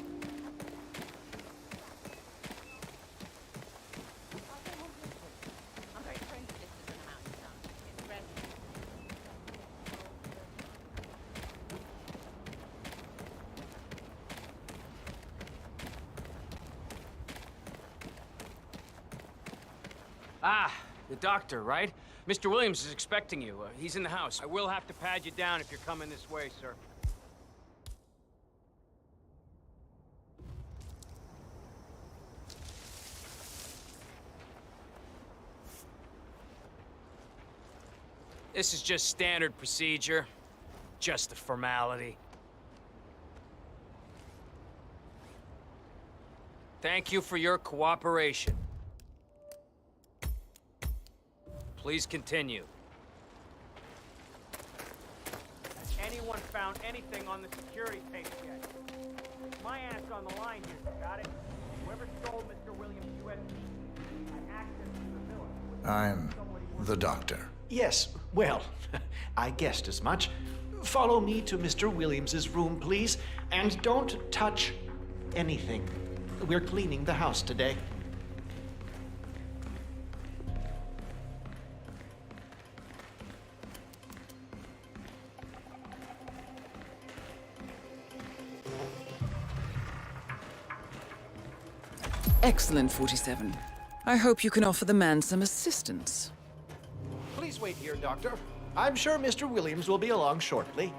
Ah, the doctor, right? Mr. Williams is expecting you. He's in the house. I will have to pad you down if you're coming this way, sir. This is just standard procedure. Just a formality. Thank you for your cooperation. Please continue. Has anyone found anything on the security tapes yet? My ass on the line here, got it? Whoever stole Mr. Williams' USB had access to the villa. I'm the doctor. Yes, well, I guessed as much. Follow me to Mr. Williams's room, please, and don't touch anything. We're cleaning the house today. Excellent, 47. I hope you can offer the man some assistance. Please wait here, Doctor. I'm sure Mr. Williams will be along shortly.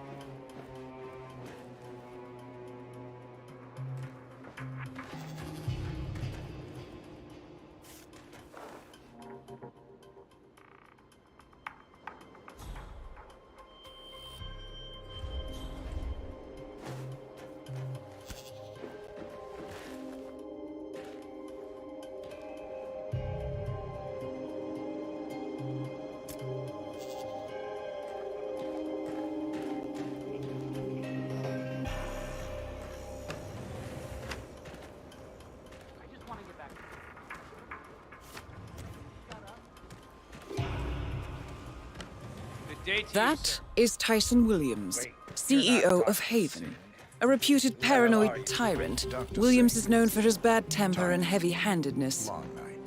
That is Tyson Williams, CEO of Haven. A reputed paranoid tyrant, Williams is known for his bad temper and heavy-handedness. Long night.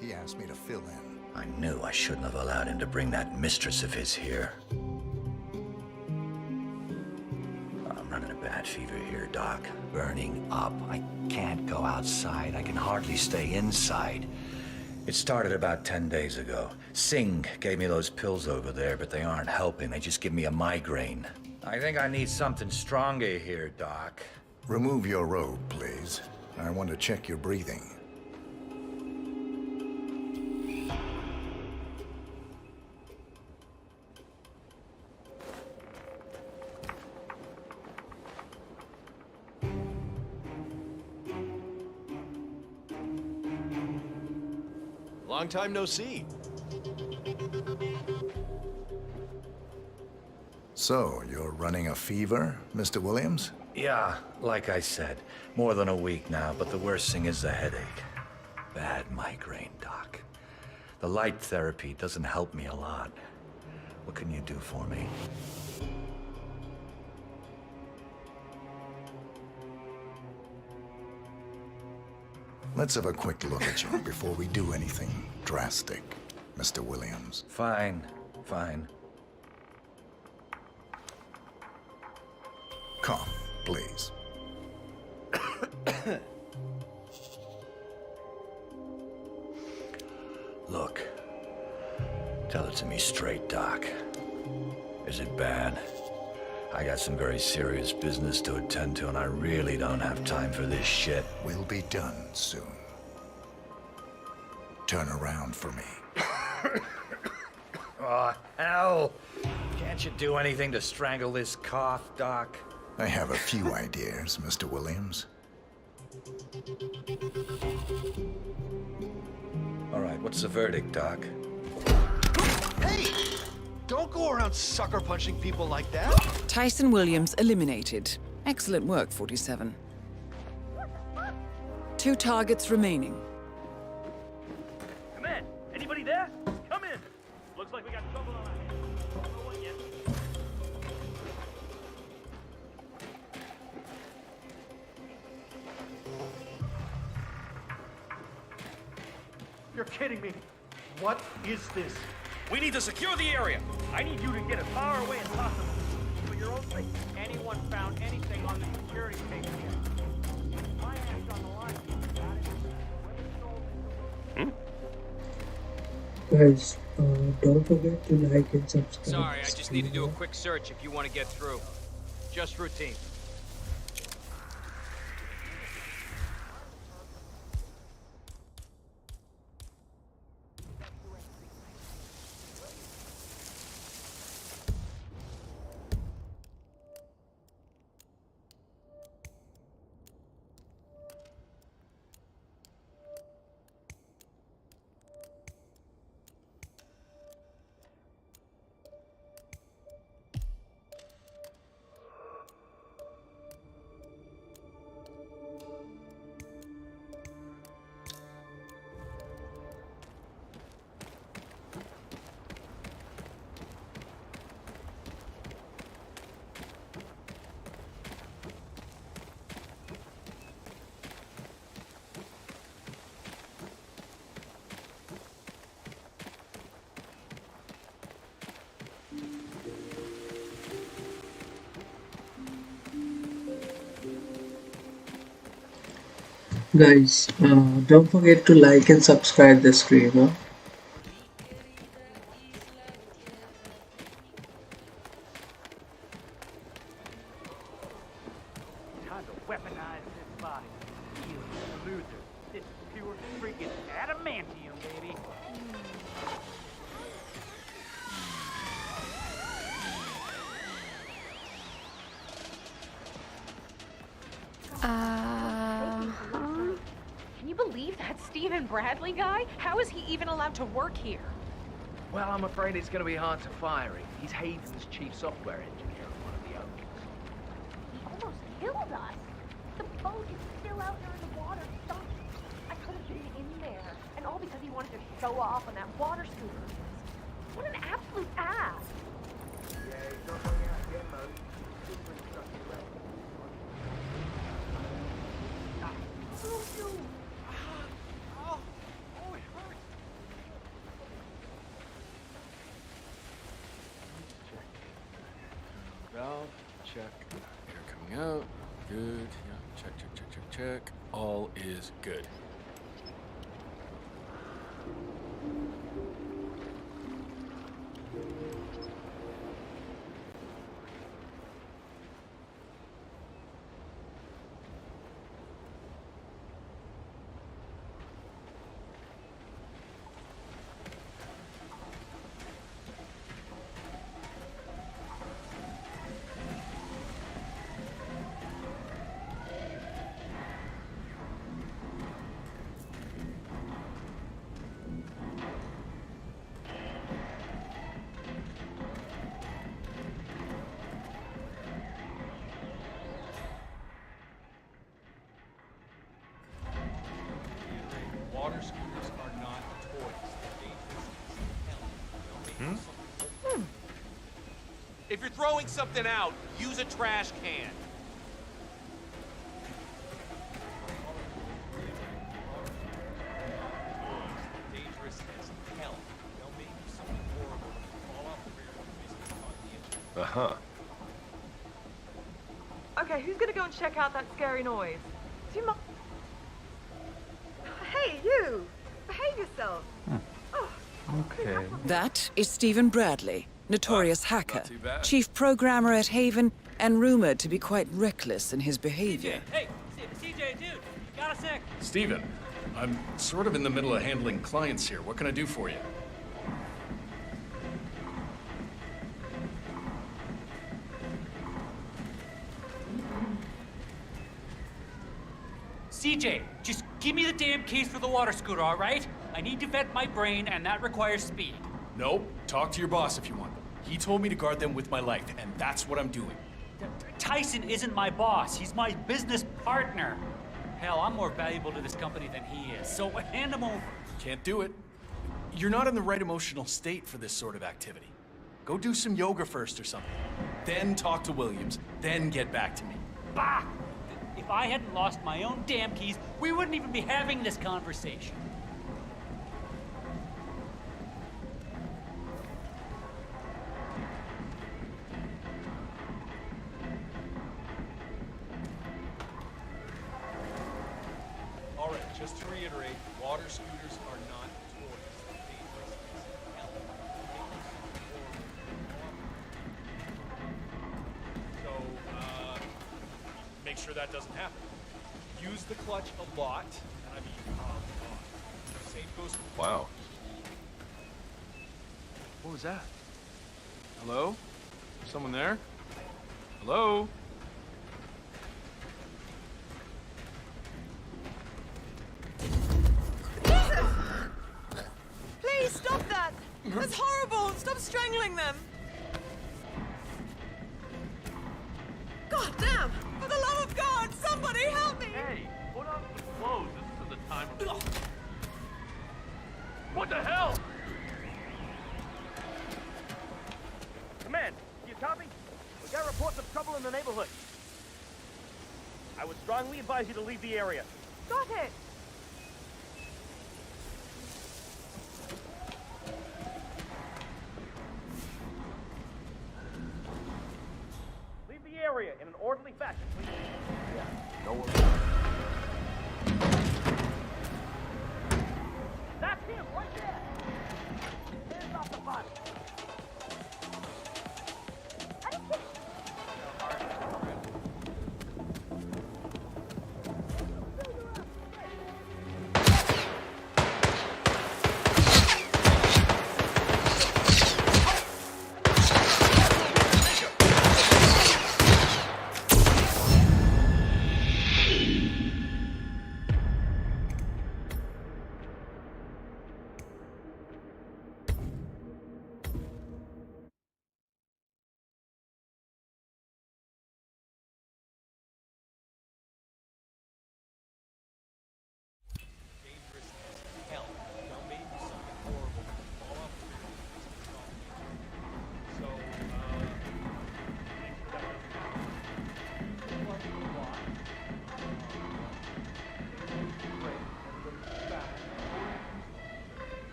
He asked me to fill in. I knew I shouldn't have allowed him to bring that mistress of his here. I'm running a bad fever here, Doc. Burning up. I can't go outside. I can hardly stay inside. It started about 10 days ago. Singh gave me those pills over there, but they aren't helping. They just give me a migraine. I think I need something stronger here, Doc. Remove your robe, please. I want to check your breathing. Long time no see. So, you're running a fever, Mr. Williams? Yeah, like I said, more than a week now, but the worst thing is the headache. Bad migraine, Doc. The light therapy doesn't help me a lot. What can you do for me? Let's have a quick look at you before we do anything drastic, Mr. Williams. Fine, fine. Cough, please. Look, tell it to me straight, Doc. Is it bad? I got some very serious business to attend to, and I really don't have time for this shit. We'll be done soon. Turn around for me. Oh, hell! Can't you do anything to strangle this cough, Doc? I have a few ideas, Mr. Williams. All right, what's the verdict, Doc? Hey! Don't go around sucker punching people like that. Tyson Williams eliminated. Excellent work, 47. 2 targets remaining. Come in. Anybody there? Come in. Looks like we got trouble on our hands. Don't know what yet. You're kidding me. What is this? We need to secure the area. I need you to get as far away as possible. For your own sake. Anyone found anything on the security tape here? My ass on the line. Got it? Guys, don't forget to like and subscribe. Sorry, I just need to do a quick search if you want to get through. Just routine. Guys, don't forget to like and subscribe the stream. Huh? Time to weaponize this body. You loser. This is pure freaking adamantium, baby. Can you believe that Stephen Bradley guy? How is he even allowed to work here? Well, I'm afraid it's going to be hard to fire him. He's Haven's chief software engineer and one of the owners. He almost killed us. The boat is still out there in the water, stuck. I could have been in there. And all because he wanted to show off on that water scooter. What an absolute ass. Yeah, he's not going out yet, Mo. Valve, check. Air coming out. Good. Yeah, check, check, check, check, check. All is good. Water scooters are not toys. They're dangerous as hell. If you're throwing something out, use a trash can. Dangerous as hell. They'll make you something horrible. Fall off the rear and basically caught the engine. Uh-huh. Okay, who's gonna go and check out that scary noise? Do you mind? Hey, you! Behave yourself! That is Stephen Bradley, notorious hacker, too bad. chief programmer at Haven, and rumored to be quite reckless in his behavior. Hey, CJ, dude, got a sec? Steven, I'm sort of in the middle of handling clients here. What can I do for you? CJ, just give me the damn keys for the water scooter, all right? I need to vent my brain, and that requires speed. Nope. Talk to your boss if you want. He told me to guard them with my life, and that's what I'm doing. Tyson isn't my boss. He's my business partner. Hell, I'm more valuable to this company than he is, so hand him over. Can't do it. You're not in the right emotional state for this sort of activity. Go do some yoga first or something. Then talk to Williams, then get back to me. Bah! If I hadn't lost my own damn keys, we wouldn't even be having this conversation. All right, just to reiterate, water scooters are not toys. Dangerous as hell. So, make sure that doesn't happen. Use the clutch a lot, and I mean a lot. Same goes for... Wow. What was that? Hello? Someone there? Hello? Please stop that! That's horrible! Stop strangling them! God damn! For the love of God, somebody help me! Hey, put on some clothes. This isn't the time of... What the hell? Command, do you copy? We got reports of trouble in the neighborhood. I would strongly advise you to leave the area. Got it! Leave the area in an orderly fashion, please. Yeah, no worries. That's him, right there! Hands off the body.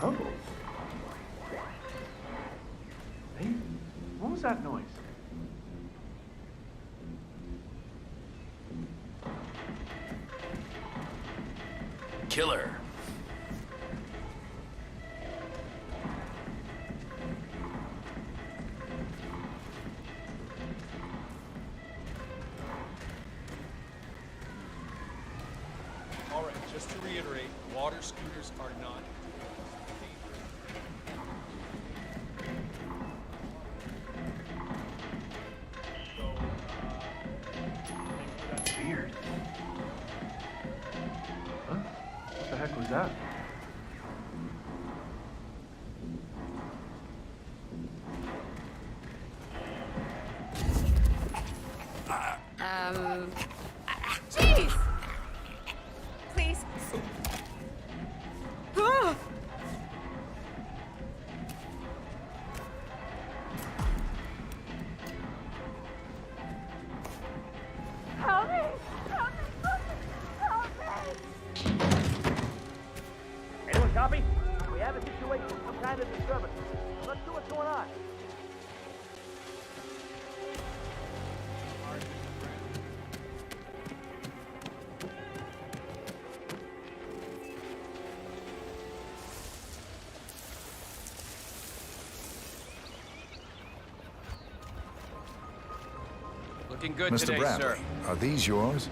Oh. Hey, what was that noise? Killer. All right, just to reiterate, water scooters are not... Weird. Huh? What the heck was that? Jeez! Please. Ah! Help me! Help me! Help me! Anyone copy? We have a situation, some kind of disturbance. Let's see what's going on. Looking good Mr. today, Bradley, sir. are these yours?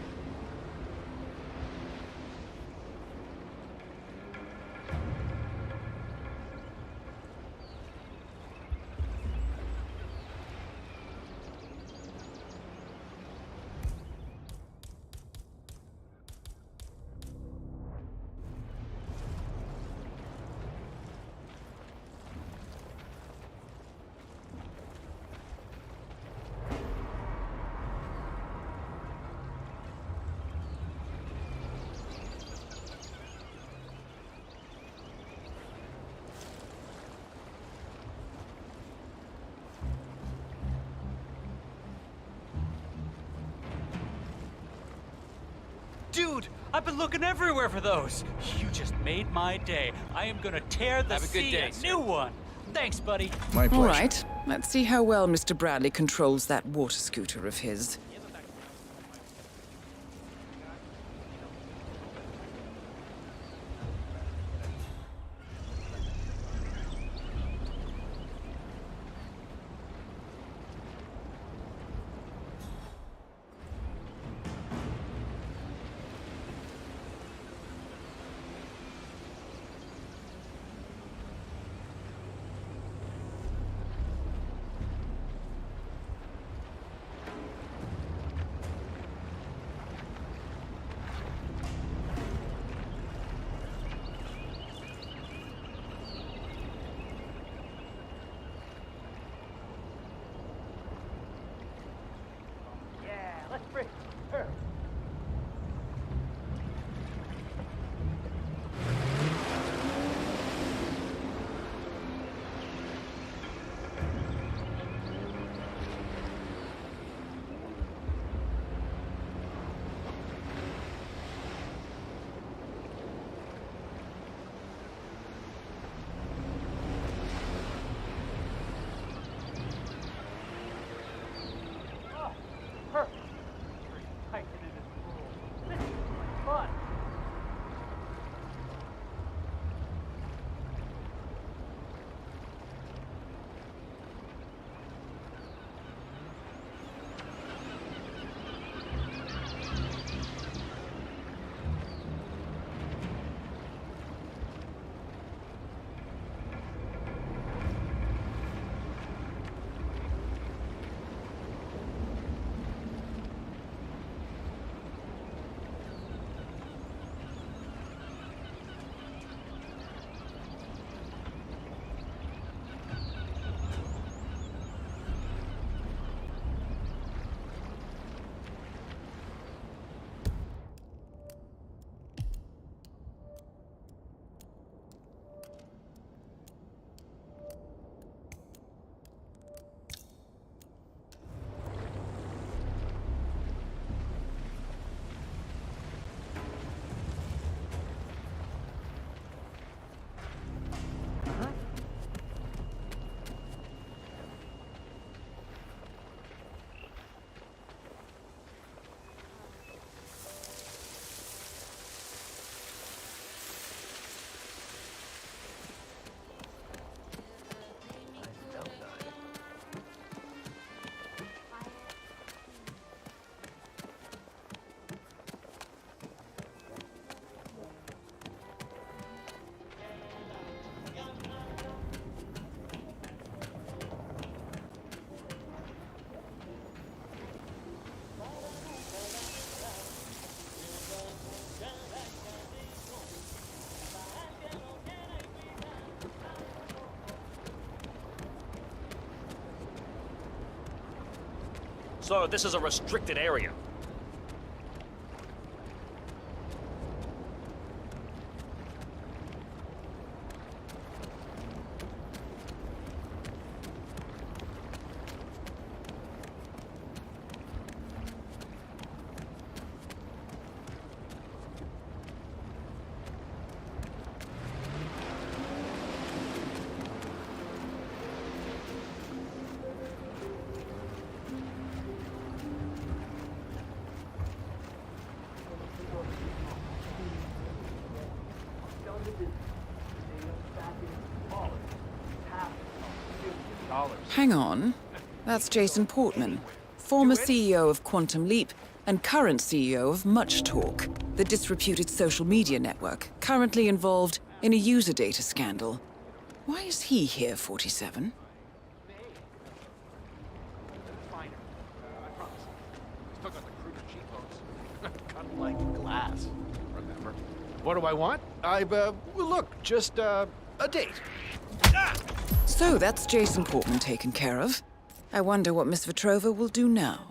Dude, I've been looking everywhere for those. You just made my day. I am gonna tear the Have a good sea day, a sir. new one. Thanks, buddy. My pleasure. All right, let's see how well Mr. Bradley controls that water scooter of his. Yeah, let's bring her. Perfect. Tight in this pool. This is fun. So this is a restricted area. Hang on. That's Jason Portman, former CEO of Quantum Leap and current CEO of Much Talk, the disreputed social media network, currently involved in a user data scandal. Why is he here, 47? Still got the crude cheekbones. Kind of like glass, remember? What do I want? Look, just, a date. So that's Jason Portman taken care of. I wonder what Miss Vetrova will do now.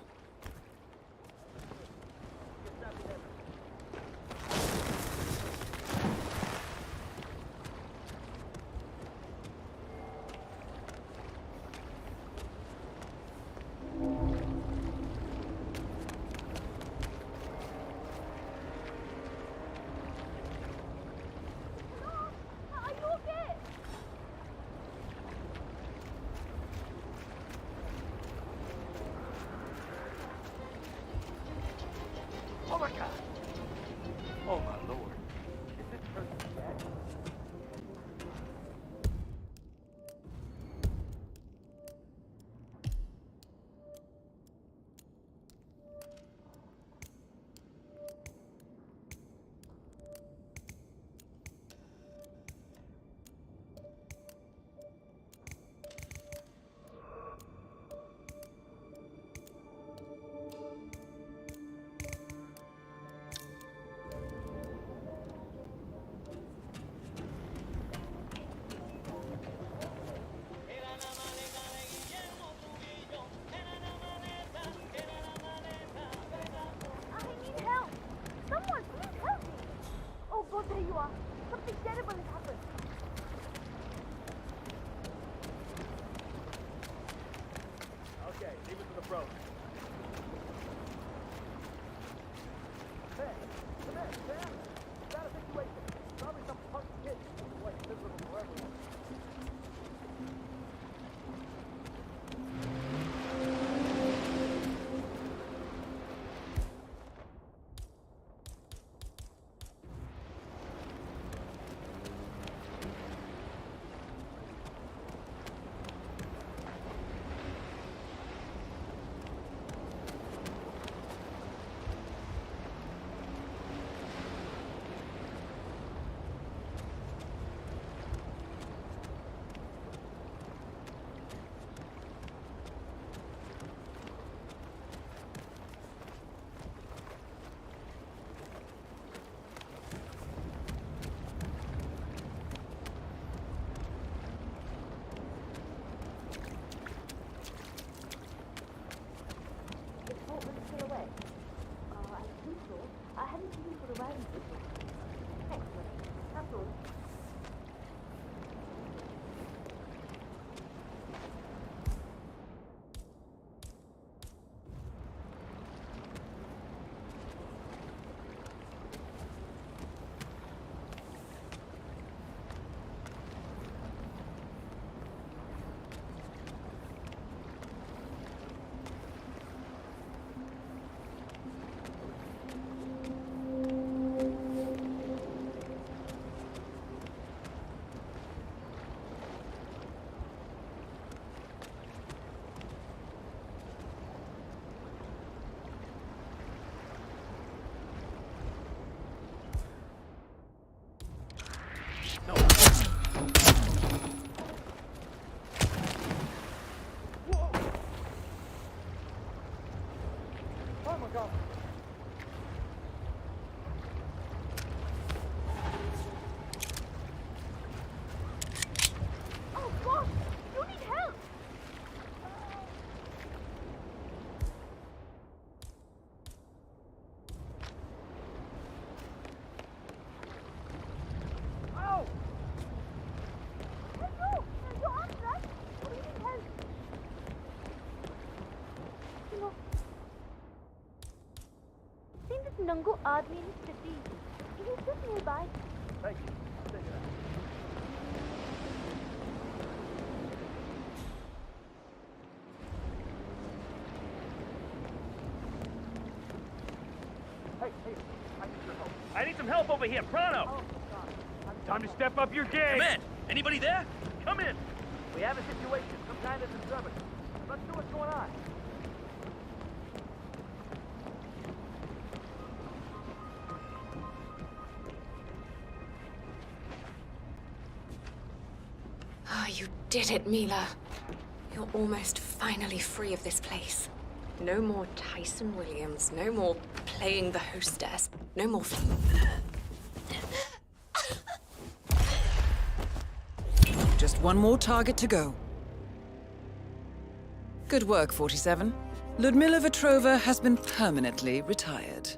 Oh my god! Oh my lord. Is this person dead? There you are. Something terrible has happened. Okay, leave it to the pros. Hey, come in, Sam. Is that a situation? Probably some punk kid. Boy, this little forever. I hadn't seen you for the riding system. Thanks, buddy. That's all. Oh my god. Oh god! You need help! Ow! Hey, your arm's right. What do you need help? You know, seen this Nangu Admi in the city. He's just nearby. Thank you. I'll take it out. Hey, I need your help. I need some help over here, pronto! Oh, God. Time to step up your game! Come in! Anybody there? Come in! We have a situation, some kind of disturbance. Let's see what's going on. you did it, Mila. You're almost finally free of this place. No more Tyson Williams, no more playing the hostess, no more... Just one more target to go. Good work, 47. Ludmila Vetrova has been permanently retired.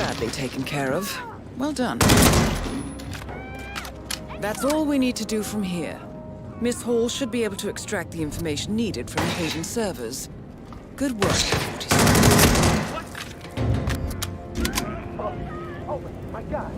Bradley taken care of. Well done. That's all we need to do from here. Miss Hall should be able to extract the information needed from the Haven servers. Good work, 47. Oh my God.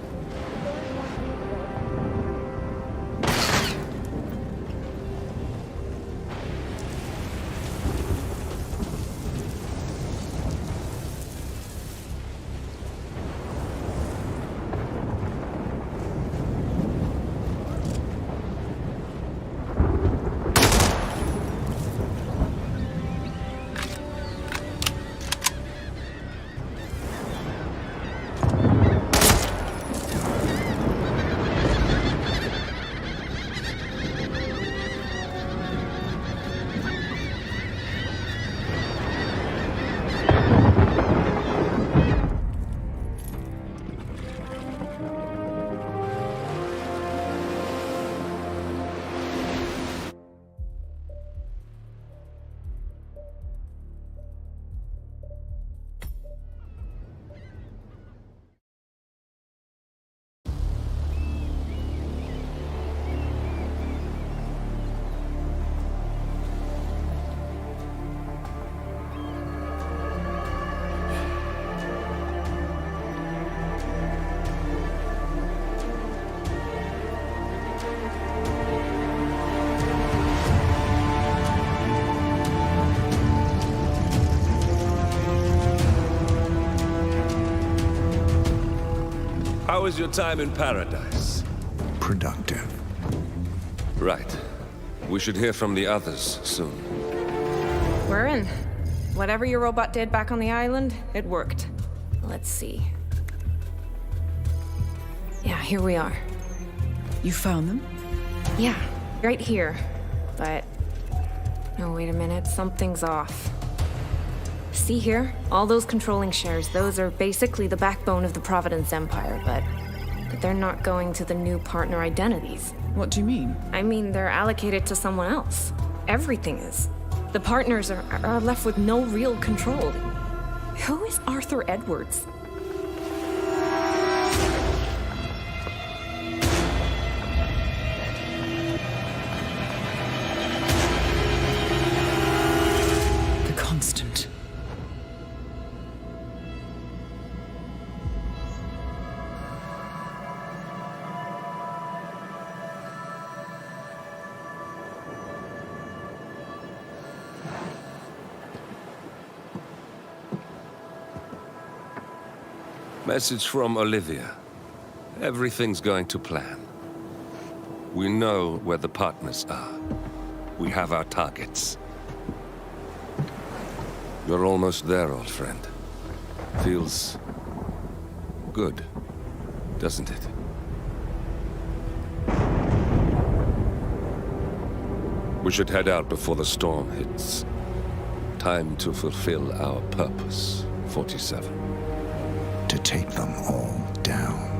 How was your time in paradise? Productive. Right. We should hear from the others soon. We're in. Whatever your robot did back on the island, it worked. Let's see. Yeah, here we are. You found them? Yeah, right here. But... no, wait a minute. Something's off. See here? All those controlling shares, those are basically the backbone of the Providence Empire, but they're not going to the new partner identities. What do you mean? I mean, they're allocated to someone else. Everything is. The partners are left with no real control. Who is Arthur Edwards? The Constant. Message from Olivia. Everything's going to plan. We know where the partners are. We have our targets. You're almost there, old friend. Feels good, doesn't it? We should head out before the storm hits. Time to fulfill our purpose, 47. To take them all down.